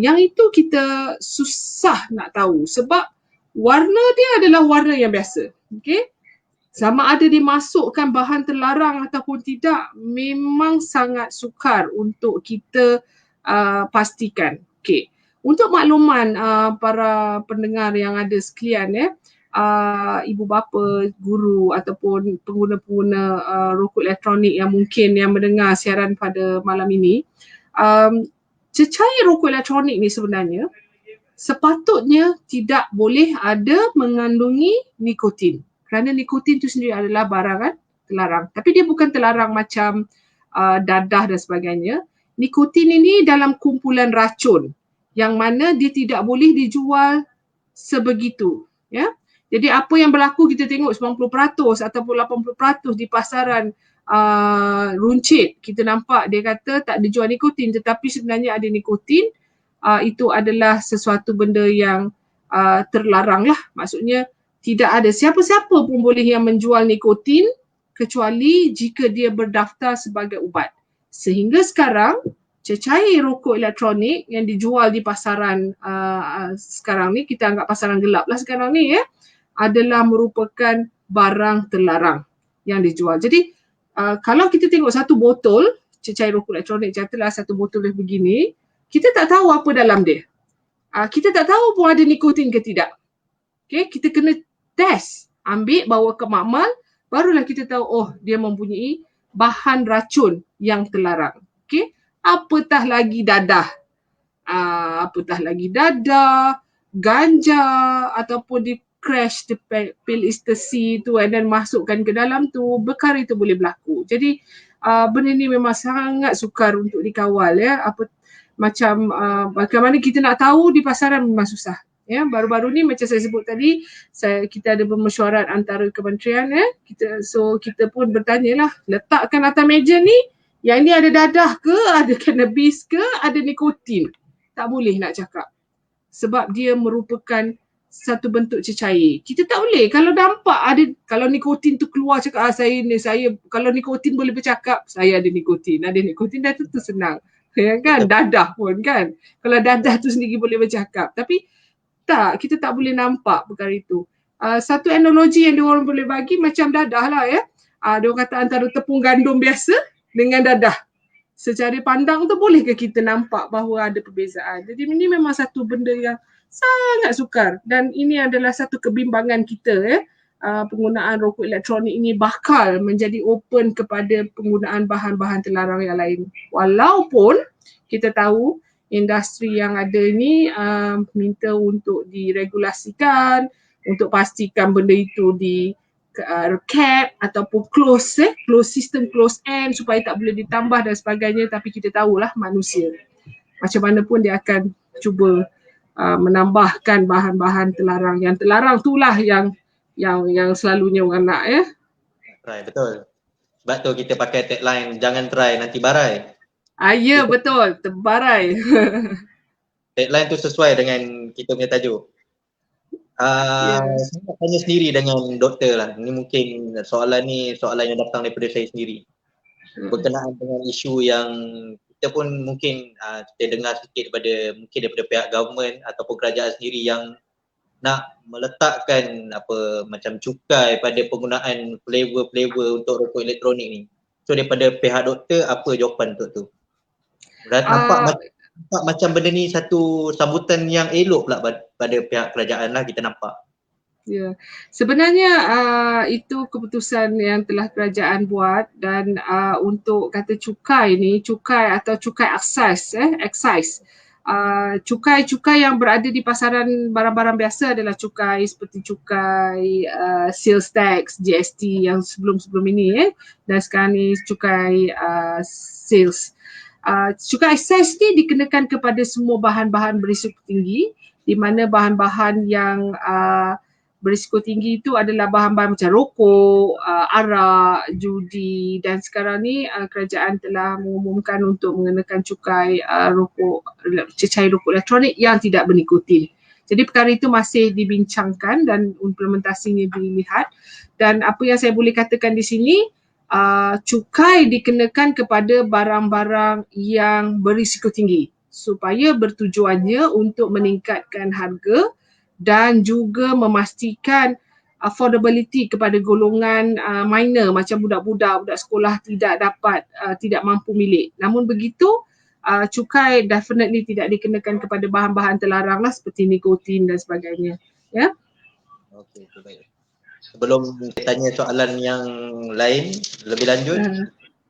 Yang itu kita susah nak tahu sebab warna dia adalah warna yang biasa. Okay? Sama ada dimasukkan bahan terlarang ataupun tidak, memang sangat sukar untuk kita pastikan. Okay. Untuk makluman para pendengar yang ada sekalian, ibu bapa, guru ataupun pengguna-pengguna rokok elektronik yang mungkin yang mendengar siaran pada malam ini, cecair rokok elektronik ni sebenarnya sepatutnya tidak boleh ada mengandungi nikotin. Kerana nikotin tu sendiri adalah barangan terlarang. Tapi dia bukan terlarang macam dadah dan sebagainya. Nikotin ini dalam kumpulan racun yang mana dia tidak boleh dijual sebegitu. Ya. Jadi apa yang berlaku kita tengok 90% ataupun 80% di pasaran runcit, kita nampak dia kata tak dijual nikotin tetapi sebenarnya ada nikotin. Itu adalah sesuatu benda yang terlarang lah. Maksudnya tidak ada siapa-siapa pun boleh yang menjual nikotin kecuali jika dia berdaftar sebagai ubat. Sehingga sekarang cecair rokok elektronik yang dijual di pasaran sekarang ni, kita anggap pasaran gelap lah sekarang ni ya, adalah merupakan barang terlarang yang dijual. Jadi kalau kita tengok satu botol cecair rokok elektronik, katalah satu botol begini, kita tak tahu apa dalam dia. Kita tak tahu pun ada nikotin ke tidak. Okay, kita kena test, ambil bawa ke makmal, barulah kita tahu oh dia mempunyai bahan racun yang terlarang. Okay, apatah lagi dadah. Ganja ataupun di crash the pil ecstasy tu and then masukkan ke dalam tu, perkara itu boleh berlaku. Jadi benda ni memang sangat sukar untuk dikawal ya. Macam bagaimana kita nak tahu di pasaran memang susah. Ya, baru-baru ni macam saya sebut tadi, kita ada bermesyuarat antara kementerian ya. Kita pun bertanyalah, letakkan atas meja ni, yang ni ada dadah ke, ada cannabis ke, ada nikotin. Tak boleh nak cakap. Sebab dia merupakan satu bentuk cecair. Kita tak boleh kalau nampak ada, kalau nikotin tu keluar cakap saya kalau nikotin boleh bercakap, saya ada nikotin dah tu senang. Ya kan, dadah pun kan. Kalau dadah tu sendiri boleh bercakap. Tapi tak, kita tak boleh nampak perkara itu. Satu analogi yang diorang boleh bagi macam dadah lah ya. Diorang kata antara tepung gandum biasa dengan dadah. Secara pandang tu bolehkah kita nampak bahawa ada perbezaan. Jadi ini memang satu benda yang sangat sukar dan ini adalah satu kebimbangan kita ya. Penggunaan rokok elektronik ini bakal menjadi open kepada penggunaan bahan-bahan terlarang yang lain. Walaupun kita tahu industri yang ada ini minta untuk diregulasikan, untuk pastikan benda itu di cap ataupun close system, close end supaya tak boleh ditambah dan sebagainya. Tapi kita tahulah manusia, macam mana pun dia akan cuba menambahkan bahan-bahan terlarang. Yang terlarang itulah yang selalunya orang nak ya. Try, betul. Sebab tu kita pakai tagline, jangan try nanti barai. Ya betul, terbarai. Tagline tu sesuai dengan kita punya tajuk. Saya nak tanya sendiri dengan doktor lah. Ini mungkin soalan yang datang daripada saya sendiri. Berkenaan dengan isu yang kita pun mungkin kita dengar sikit daripada pihak government ataupun kerajaan sendiri yang nak meletakkan macam cukai pada penggunaan flavor untuk rokok elektronik ni. So daripada pihak doktor, apa jawapan untuk tu? Nampak macam benda ni satu sambutan yang elok pula pada pihak kerajaan lah, kita nampak. Ya, sebenarnya itu keputusan yang telah kerajaan buat dan untuk kata cukai ni, cukai atau cukai excise. Cukai-cukai yang berada di pasaran barang-barang biasa adalah cukai seperti cukai sales tax, GST yang sebelum-sebelum ini dan sekarang ni cukai sales. Cukai excise ni dikenakan kepada semua bahan-bahan berisiko tinggi, di mana bahan-bahan yang berisiko tinggi itu adalah bahan-bahan macam rokok, arak, judi dan sekarang ni kerajaan telah mengumumkan untuk mengenakan cukai cecair rokok elektronik yang tidak bernikotin. Jadi perkara itu masih dibincangkan dan implementasinya dilihat dan apa yang saya boleh katakan di sini, cukai dikenakan kepada barang-barang yang berisiko tinggi supaya bertujuannya untuk meningkatkan harga dan juga memastikan affordability kepada golongan minor macam budak-budak sekolah tidak mampu milik. Namun begitu, cukai definitely tidak dikenakan kepada bahan-bahan terlarang lah seperti nikotin dan sebagainya. Ya. Okey, baik. Sebelum kita tanya soalan yang lain lebih lanjut,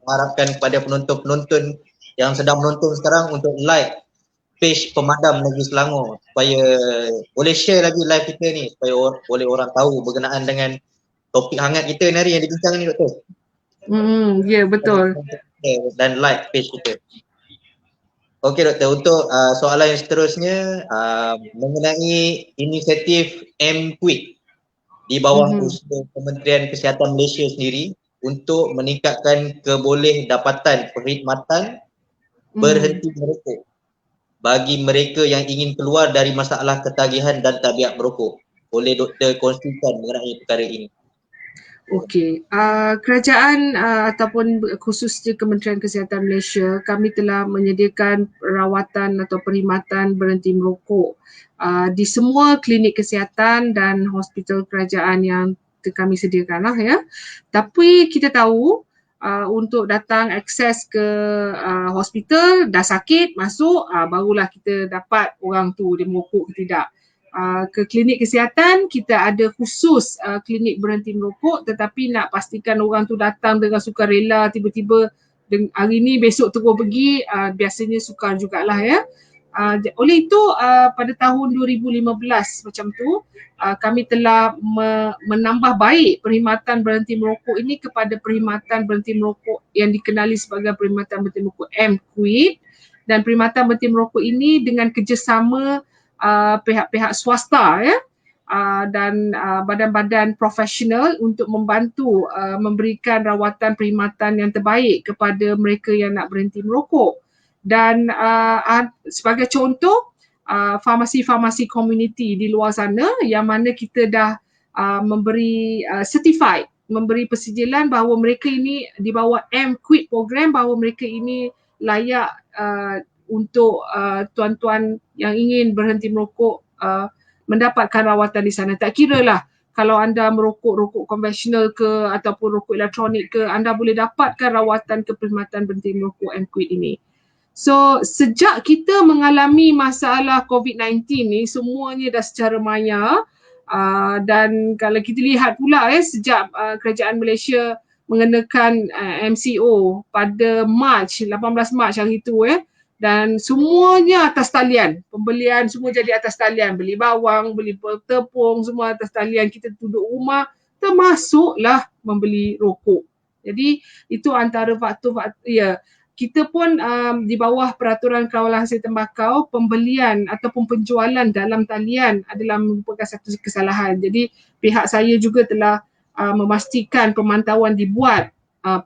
harapkan kepada penonton-penonton yang sedang menonton sekarang untuk like page Pemadam Negeri Selangor supaya boleh share lagi live kita ni supaya boleh orang tahu berkenaan dengan topik hangat kita ni hari yang dibincang ni, Doktor. Ya, betul. Dan like page kita. Okey, Doktor, untuk soalan yang seterusnya mengenai inisiatif MQuit di bawah usaha Kementerian Kesihatan Malaysia sendiri untuk meningkatkan keboleh-dapatan perkhidmatan berhenti merokok bagi mereka yang ingin keluar dari masalah ketagihan dan tabiat merokok. Boleh Doktor kongsikan mengenai perkara ini? Okey, kerajaan ataupun khususnya Kementerian Kesihatan Malaysia, kami telah menyediakan rawatan atau perkhidmatan berhenti merokok di semua klinik kesihatan dan hospital kerajaan yang kami sediakan lah ya. Tapi kita tahu untuk datang akses ke hospital, dah sakit, masuk, barulah kita dapat orang tu dia merokok ke tidak. Ke klinik kesihatan, kita ada khusus klinik berhenti merokok, tetapi nak pastikan orang tu datang dengan sukarela, tiba-tiba hari ni besok terus pergi, biasanya sukar jugalah ya. Oleh itu pada tahun 2015 macam tu, kami telah menambah baik perkhidmatan berhenti merokok ini kepada perkhidmatan berhenti merokok yang dikenali sebagai perkhidmatan berhenti merokok MQuit, dan perkhidmatan berhenti merokok ini dengan kerjasama pihak-pihak swasta ya, dan badan-badan profesional untuk membantu memberikan rawatan perkhidmatan yang terbaik kepada mereka yang nak berhenti merokok. Dan sebagai contoh, farmasi-farmasi komuniti di luar sana yang mana kita dah memberi certified, memberi persijilan bahawa mereka ini di bawah MQuit program, bahawa mereka ini layak untuk tuan-tuan yang ingin berhenti merokok mendapatkan rawatan di sana. Tak kira lah kalau anda merokok rokok konvensional ke ataupun rokok elektronik ke, anda boleh dapatkan rawatan keperkhidmatan berhenti merokok MQuit ini. So sejak kita mengalami masalah COVID-19 ni, semuanya dah secara maya, dan kalau kita lihat pula sejak kerajaan Malaysia mengenakan MCO pada 18 Mac hari itu dan semuanya atas talian, pembelian semua jadi atas talian, beli bawang, beli tepung, semua atas talian, kita duduk rumah, termasuklah membeli rokok. Jadi itu antara faktor-faktor, ya, kita pun di bawah peraturan kawalan hasil tembakau, pembelian ataupun penjualan dalam talian adalah merupakan satu kesalahan. Jadi pihak saya juga telah memastikan pemantauan dibuat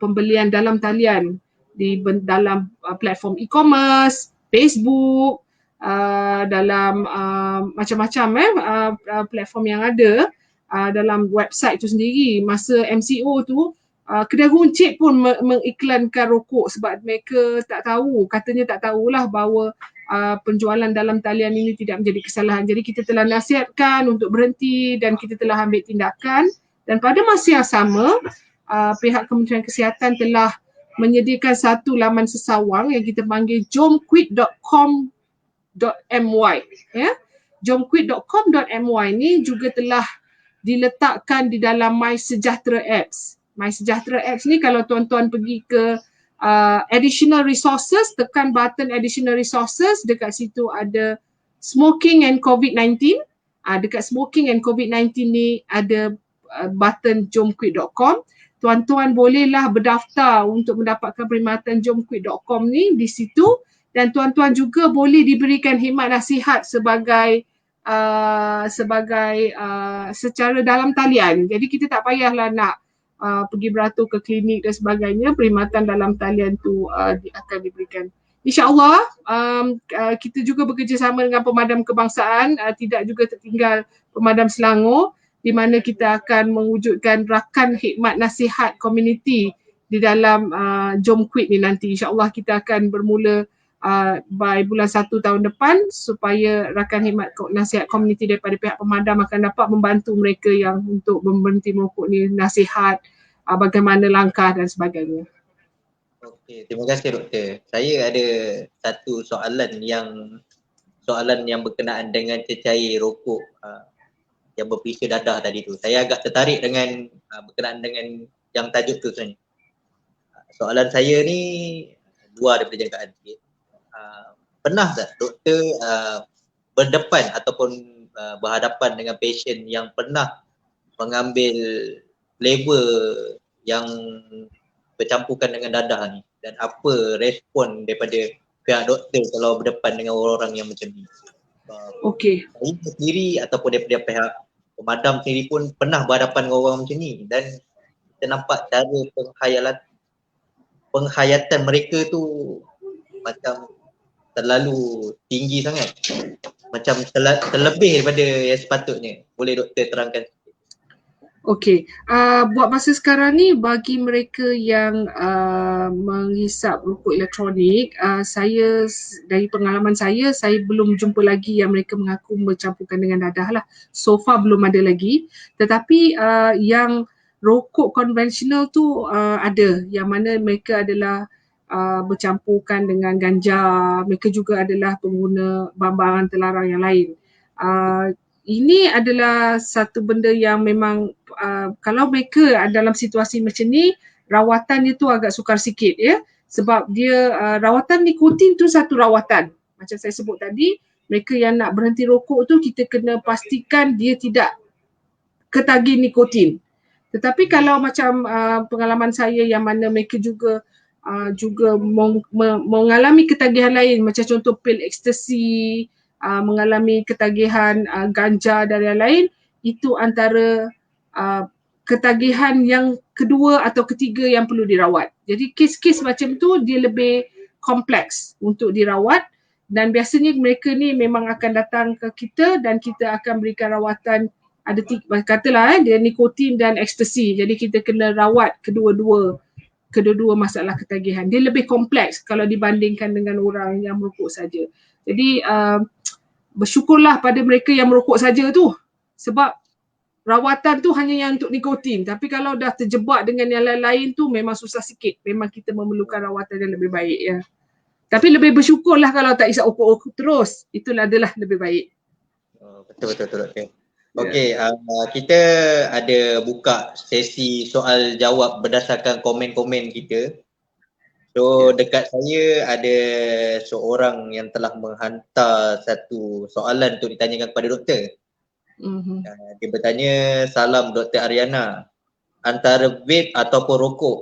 pembelian dalam talian dalam platform e-commerce, Facebook, dalam macam-macam platform yang ada dalam website tu sendiri. Masa MCO tu, kedai runcit pun mengiklankan rokok sebab mereka tak tahu, katanya tak tahulah bahawa penjualan dalam talian ini tidak menjadi kesalahan. Jadi kita telah nasihatkan untuk berhenti dan kita telah ambil tindakan, dan pada masa yang sama pihak Kementerian Kesihatan telah menyediakan satu laman sesawang yang kita panggil jomquit.com.my ya. Jomquit.com.my ni juga telah diletakkan di dalam MySejahtera Apps. MySejahtera Apps ni kalau tuan-tuan pergi ke additional resources, tekan button additional resources, dekat situ ada smoking and COVID-19. Dekat smoking and COVID-19 ni ada button jomquit.com. Tuan-tuan bolehlah berdaftar untuk mendapatkan perkhidmatan jomquit.com ni di situ, dan tuan-tuan juga boleh diberikan khidmat nasihat sebagai secara dalam talian. Jadi kita tak payahlah nak pergi beratur ke klinik dan sebagainya, perkhidmatan dalam talian tu akan diberikan. InsyaAllah kita juga bekerjasama dengan pemadam kebangsaan, tidak juga tertinggal Pemadam Selangor, di mana kita akan mewujudkan rakan khidmat nasihat komuniti di dalam JomQuit ni nanti. InsyaAllah kita akan bermula by bulan 1 tahun depan, supaya rakan khidmat nasihat komuniti daripada pihak pemadam akan dapat membantu mereka yang untuk berhenti merokok ni, nasihat bagaimana langkah dan sebagainya. Okey, terima kasih Doktor. Saya ada satu soalan yang berkenaan dengan cecair rokok. yang berperisa dadah tadi tu. Saya agak tertarik dengan berkenaan dengan yang tajuk tu sebenarnya. Soalan saya ni luar daripada jangkaan sikit. Pernah tak doktor berdepan ataupun berhadapan dengan pasien yang pernah mengambil flavor yang bercampurkan dengan dadah ni, dan apa respon daripada pihak doktor kalau berdepan dengan orang-orang yang macam ni? Okey. Saya sendiri ataupun daripada pihak pemadam sendiri pun pernah berhadapan dengan orang macam ni, dan kita nampak cara penghayatan mereka tu macam terlalu tinggi sangat, macam terlebih daripada yang sepatutnya. Boleh doktor terangkan? Okey, buat masa sekarang ni bagi mereka yang menghisap rokok elektronik, saya dari pengalaman saya belum jumpa lagi yang mereka mengaku mencampurkan dengan dadah lah. So far belum ada lagi. Tetapi yang rokok konvensional tu ada, yang mana mereka adalah bercampurkan dengan ganja, mereka juga adalah pengguna bahan-bahan terlarang yang lain. Ini adalah satu benda yang memang kalau mereka dalam situasi macam ni, rawatan dia tu agak sukar sikit ya, sebab dia rawatan nikotin tu satu rawatan. Macam saya sebut tadi, mereka yang nak berhenti rokok tu kita kena pastikan dia tidak ketagih nikotin. Tetapi kalau macam pengalaman saya yang mana mereka juga mengalami ketagihan lain, macam contoh pil ekstasi, mengalami ketagihan ganja dan lain-lain, itu antara ketagihan yang kedua atau ketiga yang perlu dirawat. Jadi kes-kes macam tu dia lebih kompleks untuk dirawat, dan biasanya mereka ni memang akan datang ke kita dan kita akan berikan rawatan, ada katalah dia nikotin dan ekstasi. Jadi kita kena rawat kedua-dua masalah ketagihan. Dia lebih kompleks kalau dibandingkan dengan orang yang merokok saja. Jadi bersyukurlah pada mereka yang merokok saja tu, sebab rawatan tu hanya yang untuk nikotin. Tapi kalau dah terjebak dengan yang lain-lain tu memang susah sikit. Memang kita memerlukan rawatan yang lebih baik ya. Tapi lebih bersyukurlah kalau tak isap okok-okok terus. Itulah adalah lebih baik. Betul. Okey, kita ada buka sesi soal jawab berdasarkan komen-komen kita. So dekat saya ada seorang yang telah menghantar satu soalan untuk ditanyakan kepada doktor. Dia bertanya, salam Dr. Ariana, antara vape ataupun rokok,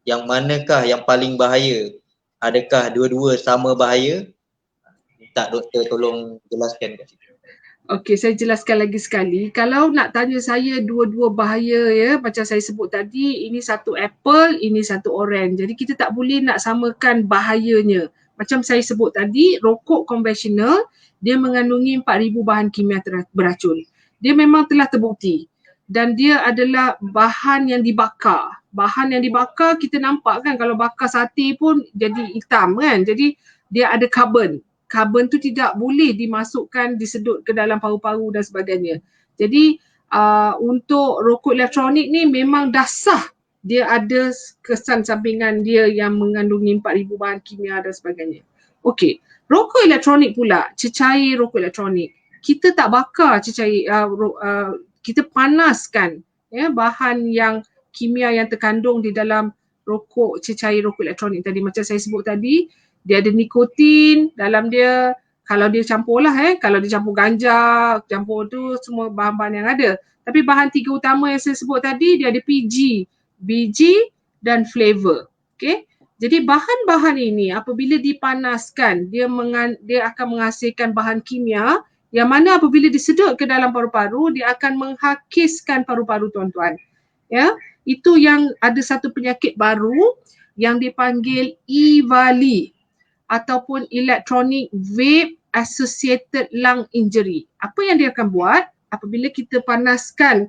yang manakah yang paling bahaya? Adakah dua-dua sama bahaya? Minta doktor tolong jelaskan kat situ. Okey, saya jelaskan lagi sekali. Kalau nak tanya saya dua-dua bahaya ya, macam saya sebut tadi, ini satu apple, ini satu orange. Jadi kita tak boleh nak samakan bahayanya. Macam saya sebut tadi, rokok konvensional dia mengandungi 4,000 bahan kimia beracun. Dia memang telah terbukti dan dia adalah bahan yang dibakar. Bahan yang dibakar kita nampak kan, kalau bakar sate pun jadi hitam kan. Jadi dia ada karbon. Karbon tu tidak boleh dimasukkan, disedut ke dalam paru-paru dan sebagainya. Jadi untuk rokok elektronik ni memang dah sah dia ada kesan sampingan dia yang mengandungi 4,000 bahan kimia dan sebagainya. Okey, rokok elektronik pula, cecair rokok elektronik. Kita tak bakar cecair, kita panaskan ya bahan yang kimia yang terkandung di dalam rokok, cecair rokok elektronik tadi. Macam saya sebut tadi, dia ada nikotin dalam dia. Kalau dia campur lah kalau dia campur ganja, campur tu semua bahan-bahan yang ada. Tapi bahan tiga utama yang saya sebut tadi, dia ada PG, BG dan flavor. Okay. Jadi bahan-bahan ini apabila dipanaskan, dia akan menghasilkan bahan kimia yang mana apabila disedut ke dalam paru-paru, dia akan menghakiskan paru-paru tuan-tuan. Ya, itu yang ada satu penyakit baru yang dipanggil EVALI ataupun Electronic Vape Associated Lung Injury. Apa yang dia akan buat apabila kita panaskan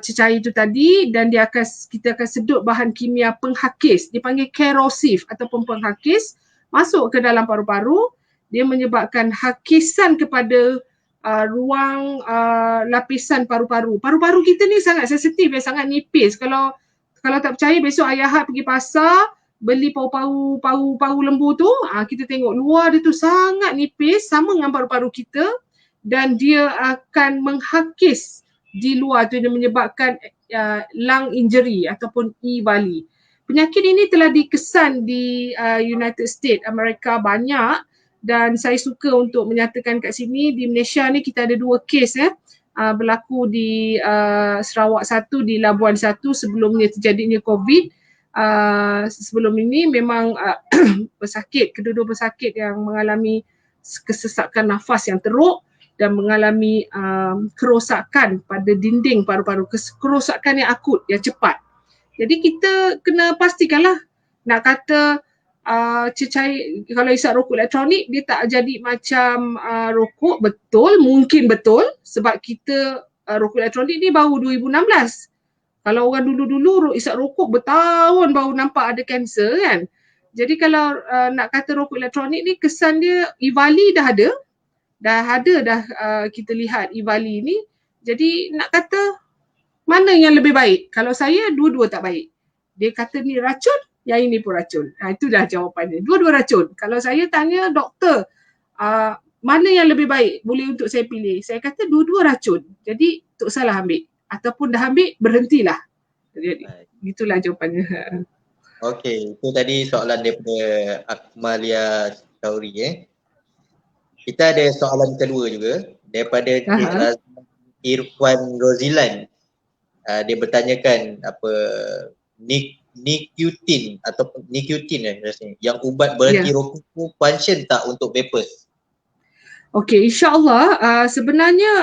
cecair itu tadi dan kita akan sedut bahan kimia penghakis, dipanggil corrosive ataupun penghakis, masuk ke dalam paru-paru, dia menyebabkan hakisan kepada ruang lapisan paru-paru. Paru-paru kita ni sangat sensitif, sangat nipis. Kalau tak percaya, besok ayah pergi pasar, beli paru lembu tu, kita tengok luar dia tu sangat nipis, sama dengan paru-paru kita, dan dia akan menghakis di luar tu, dia menyebabkan lung injury ataupun E-Vali. Penyakit ini telah dikesan di United States Amerika banyak, dan saya suka untuk menyatakan kat sini di Malaysia ni kita ada 2 kes berlaku di Sarawak 1, di Labuan 1 sebelumnya terjadinya COVID. Sebelum ini memang pesakit, kedua-dua pesakit yang mengalami kesesakan nafas yang teruk dan mengalami kerosakan pada dinding paru-paru, kerosakan yang akut, yang cepat. Jadi kita kena pastikanlah, nak kata cecair, kalau isap rokok elektronik dia tak jadi macam rokok, betul, mungkin betul, sebab kita rokok elektronik ni baru 2016. Kalau orang dulu-dulu isap rokok bertahun baru nampak ada kanser kan. Jadi kalau nak kata rokok elektronik ni kesan dia, E-Vali dah ada kita lihat E-Vali ni. Jadi nak kata mana yang lebih baik? Kalau saya, dua-dua tak baik. Dia kata ni racun, yang ini pun racun. Itulah jawapannya. Dua-dua racun. Kalau saya tanya doktor, mana yang lebih baik boleh untuk saya pilih? Saya kata dua-dua racun. Jadi tak salah ambil. Ataupun dah ambil, berhentilah. Jadi itulah jawapannya. Okey, itu tadi soalan daripada Akmalia Sauri. Kita ada soalan kedua juga daripada Cik Razman Irfan Rozilan. Dia bertanyakan apa nikotin ataupun nikotin rasanya, yang ubat berhenti rokok tu function tak untuk vapers? Okey, insya-Allah sebenarnya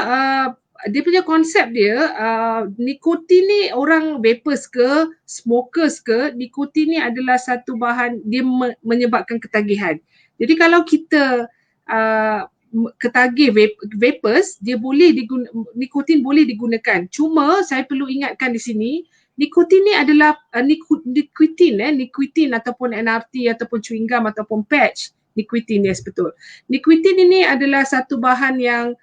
dia punya konsep dia, nikotin ni orang vapers ke, smokers ke, nikotin ni adalah satu bahan, dia menyebabkan ketagihan. Jadi kalau kita ketagih vapers, dia boleh nikotin boleh digunakan. Cuma saya perlu ingatkan di sini, nikotin ni adalah nikotin ataupun NRT ataupun chewing gum ataupun patch. Nikotin, yes betul. Nikotin ini adalah satu bahan yang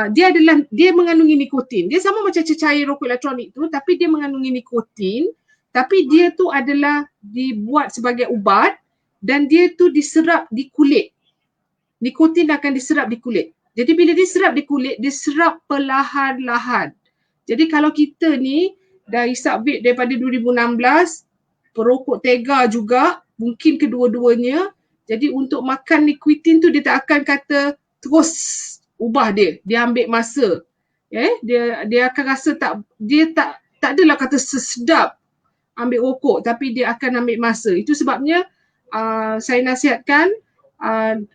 dia mengandungi nikotin. Dia sama macam cecair rokok elektronik tu, tapi dia mengandungi nikotin, tapi dia tu adalah dibuat sebagai ubat dan dia tu diserap di kulit. Nikotin akan diserap di kulit. Jadi bila diserap di kulit, diserap perlahan-lahan. Jadi kalau kita ni dah hisap vape daripada 2016, perokok tega juga, mungkin kedua-duanya. Jadi untuk makan nikotin tu dia tak akan kata terus ubah dia ambil masa. Dia akan rasa dia tak adalah kata sesedap ambil rokok, tapi dia akan ambil masa. Itu sebabnya saya nasihatkan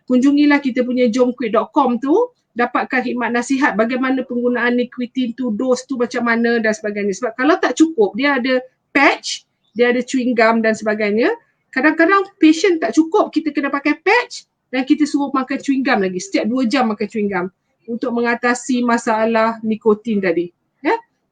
kunjungilah kita punya jomquit.com tu, dapatkan khidmat nasihat bagaimana penggunaan nikotin tu, dos tu macam mana dan sebagainya. Sebab kalau tak cukup, dia ada patch, dia ada chewing gum dan sebagainya. Kadang-kadang patient tak cukup, kita kena pakai patch dan kita suruh makan chewing gum lagi. Setiap 2 jam makan chewing gum untuk mengatasi masalah nikotin tadi.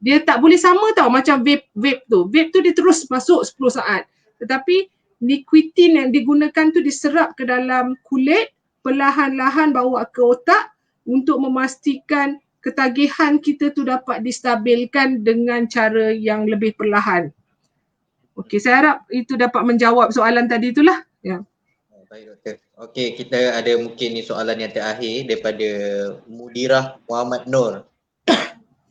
Dia tak boleh sama tau macam vape tu. Vape tu dia terus masuk 10 saat. Tetapi nikotin yang digunakan tu diserap ke dalam kulit, perlahan-lahan bawa ke otak untuk memastikan ketagihan kita tu dapat distabilkan dengan cara yang lebih perlahan. Okey, saya harap itu dapat menjawab soalan tadi itulah. Ya. Baik doktor. Okey, kita ada mungkin ni soalan yang terakhir daripada Mudirah Muhammad Nur.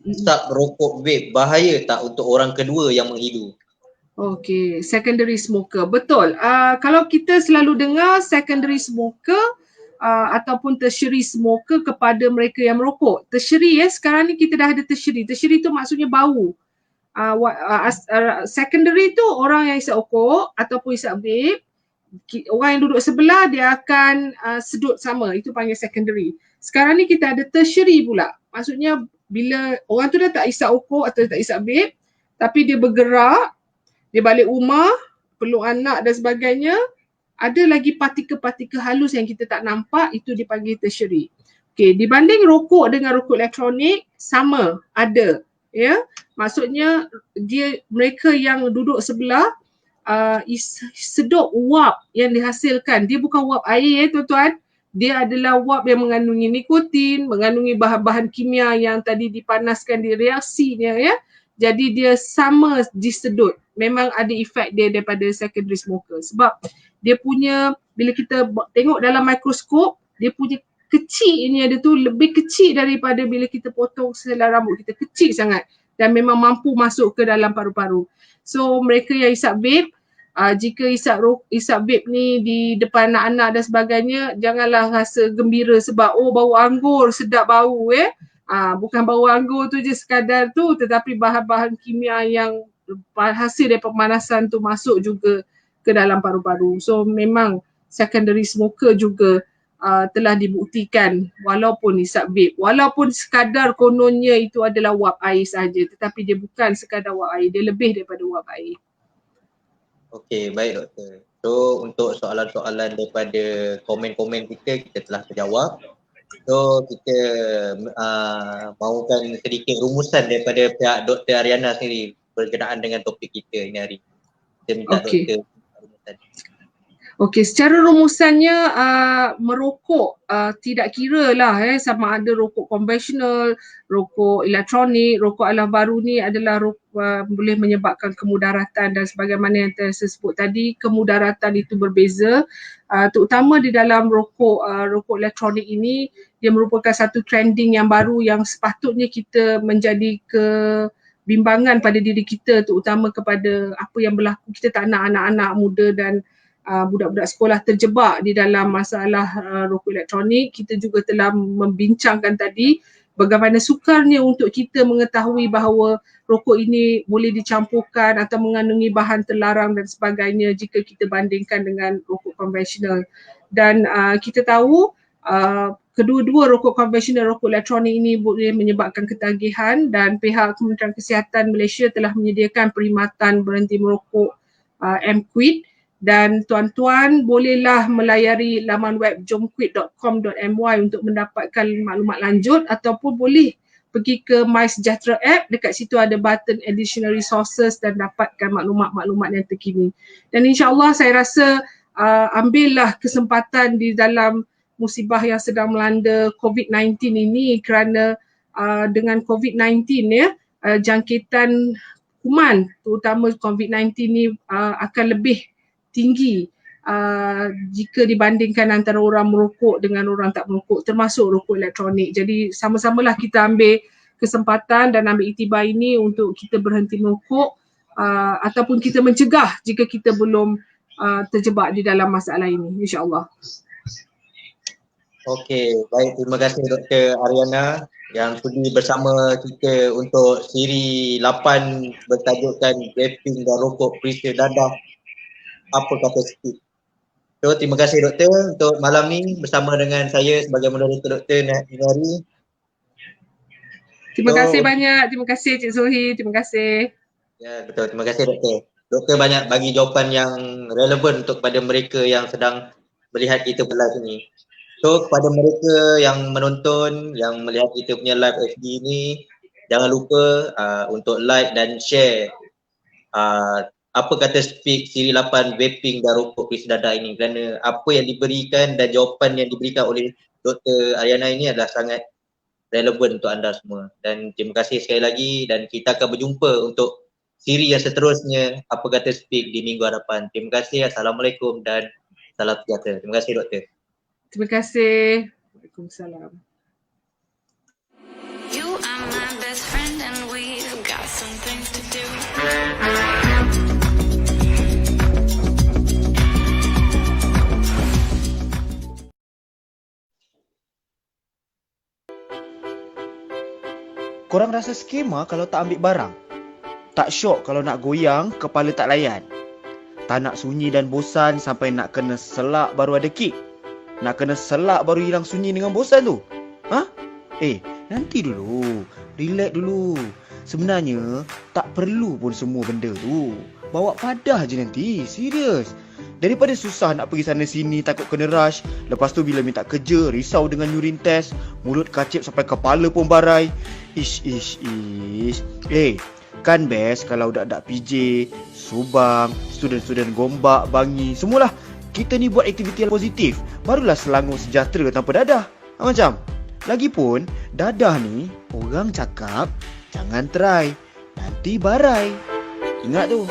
Hisap rokok vape bahaya tak untuk orang kedua yang menghidu? Okey, secondary smoker. Betul. Kalau kita selalu dengar secondary smoker ataupun tertiary smoker kepada mereka yang merokok. Tertiary sekarang ni kita dah ada tertiary. Tertiary tu maksudnya bau. Secondary tu orang yang isap rokok ataupun isap vape, orang yang duduk sebelah dia akan sedut sama, itu panggil secondary. Sekarang ni kita ada tertiary pula, maksudnya bila orang tu dah tak isap rokok atau tak isap vape, tapi dia bergerak, dia balik rumah, peluk anak dan sebagainya, ada lagi partikel-partikel halus yang kita tak nampak, itu dipanggil tertiary. Okay, dibanding rokok dengan rokok elektronik, sama, ada. Maksudnya mereka yang duduk sebelah sedut wap yang dihasilkan. Dia bukan wap air tuan-tuan. Dia adalah wap yang mengandungi nikotin, mengandungi bahan-bahan kimia yang tadi dipanaskan di reaksinya Jadi dia sama disedut. Memang ada efek dia daripada secondary smoker. Sebab dia punya, bila kita tengok dalam mikroskop, dia punya kecil ini ada tu lebih kecil daripada bila kita potong selai rambut kita, kecil sangat dan memang mampu masuk ke dalam paru-paru. So mereka yang isap vape, jika isap vape ni di depan anak-anak dan sebagainya, janganlah rasa gembira sebab bau anggur, sedap bau bukan bau anggur tu je sekadar tu, tetapi bahan-bahan kimia yang hasil dari pemanasan tu masuk juga ke dalam paru-paru. So memang secondary smoker juga telah dibuktikan walaupun isap vape, walaupun sekadar kononnya itu adalah wap air saja, tetapi dia bukan sekadar wap air, dia lebih daripada wap air. Okey, baik doktor. So untuk soalan-soalan daripada komen-komen kita telah terjawab. So kita mahukan sedikit rumusan daripada pihak Dr. Ariana sendiri berkenaan dengan topik kita ini hari. Kita minta doktor rumusan. Okey, secara rumusannya merokok tidak kira lah sama ada rokok konvensional, rokok elektronik, rokok ala baru ni adalah boleh menyebabkan kemudaratan dan sebagaimana yang saya sebut tadi, kemudaratan itu berbeza. Terutama di dalam rokok elektronik ini, dia merupakan satu trending yang baru yang sepatutnya kita menjadi kebimbangan pada diri kita, terutama kepada apa yang berlaku. Kita tak nak anak-anak muda dan budak-budak sekolah terjebak di dalam masalah rokok elektronik. Kita juga telah membincangkan tadi bagaimana sukarnya untuk kita mengetahui bahawa rokok ini boleh dicampurkan atau mengandungi bahan terlarang dan sebagainya jika kita bandingkan dengan rokok konvensional. Dan kita tahu kedua-dua rokok konvensional, rokok elektronik ini boleh menyebabkan ketagihan dan pihak Kementerian Kesihatan Malaysia telah menyediakan perkhidmatan berhenti merokok mQuit. Dan tuan-tuan bolehlah melayari laman web jomquit.com.my untuk mendapatkan maklumat lanjut, ataupun boleh pergi ke MySejahtera app, dekat situ ada button additional resources dan dapatkan maklumat-maklumat yang terkini. Dan insya-Allah saya rasa ambillah kesempatan di dalam musibah yang sedang melanda COVID-19 ini, kerana dengan COVID-19 jangkitan kuman terutama COVID-19 ni akan lebih tinggi jika dibandingkan antara orang merokok dengan orang tak merokok, termasuk rokok elektronik. Jadi sama-samalah kita ambil kesempatan dan ambil iktibar ini untuk kita berhenti merokok ataupun kita mencegah jika kita belum terjebak di dalam masalah ini, insya-Allah. Okey, baik, terima kasih Dr. Ariana yang sudi bersama kita untuk siri 8 bertajukkan vaping dan rokok perisa dadah. Apa kata sikit. So terima kasih doktor untuk malam ni bersama dengan saya sebagai moderator Dr. Nari. Terima kasih banyak, terima kasih Cik Suhi, terima kasih. Ya betul, terima kasih doktor. Doktor banyak bagi jawapan yang relevan untuk kepada mereka yang sedang melihat kita live ni. So kepada mereka yang menonton, yang melihat kita punya live FB ni, jangan lupa untuk like dan share apa kata speak siri 8 vaping dan rokok perisa dadah ini, kerana apa yang diberikan dan jawapan yang diberikan oleh Dr. Ariana ini adalah sangat relevan untuk anda semua. Dan terima kasih sekali lagi dan kita akan berjumpa untuk siri yang seterusnya apa kata speak di minggu hadapan. Terima kasih, Assalamualaikum dan salam sejahtera. Terima kasih doktor. Terima kasih. Waalaikumsalam. You are my best friend and we've got some things to do. Korang rasa skema kalau tak ambil barang? Tak syok kalau nak goyang, kepala tak layan? Tak nak sunyi dan bosan sampai nak kena selak baru ada kick? Nak kena selak baru hilang sunyi dengan bosan tu? Nanti dulu. Relax dulu. Sebenarnya, tak perlu pun semua benda tu. Bawa padah je nanti. Serius. Daripada susah nak pergi sana sini takut kena rush. Lepas tu bila minta kerja, risau dengan urine test. Mulut kacip sampai kepala pun barai. Ish. Kan best kalau dak-dak PJ, Subang, student-student Gombak, Bangi, semualah. Kita ni buat aktiviti yang positif. Barulah Selangor sejahtera tanpa dadah. Macam? Lagipun, dadah ni orang cakap jangan try. Nanti barai. Ingat tu.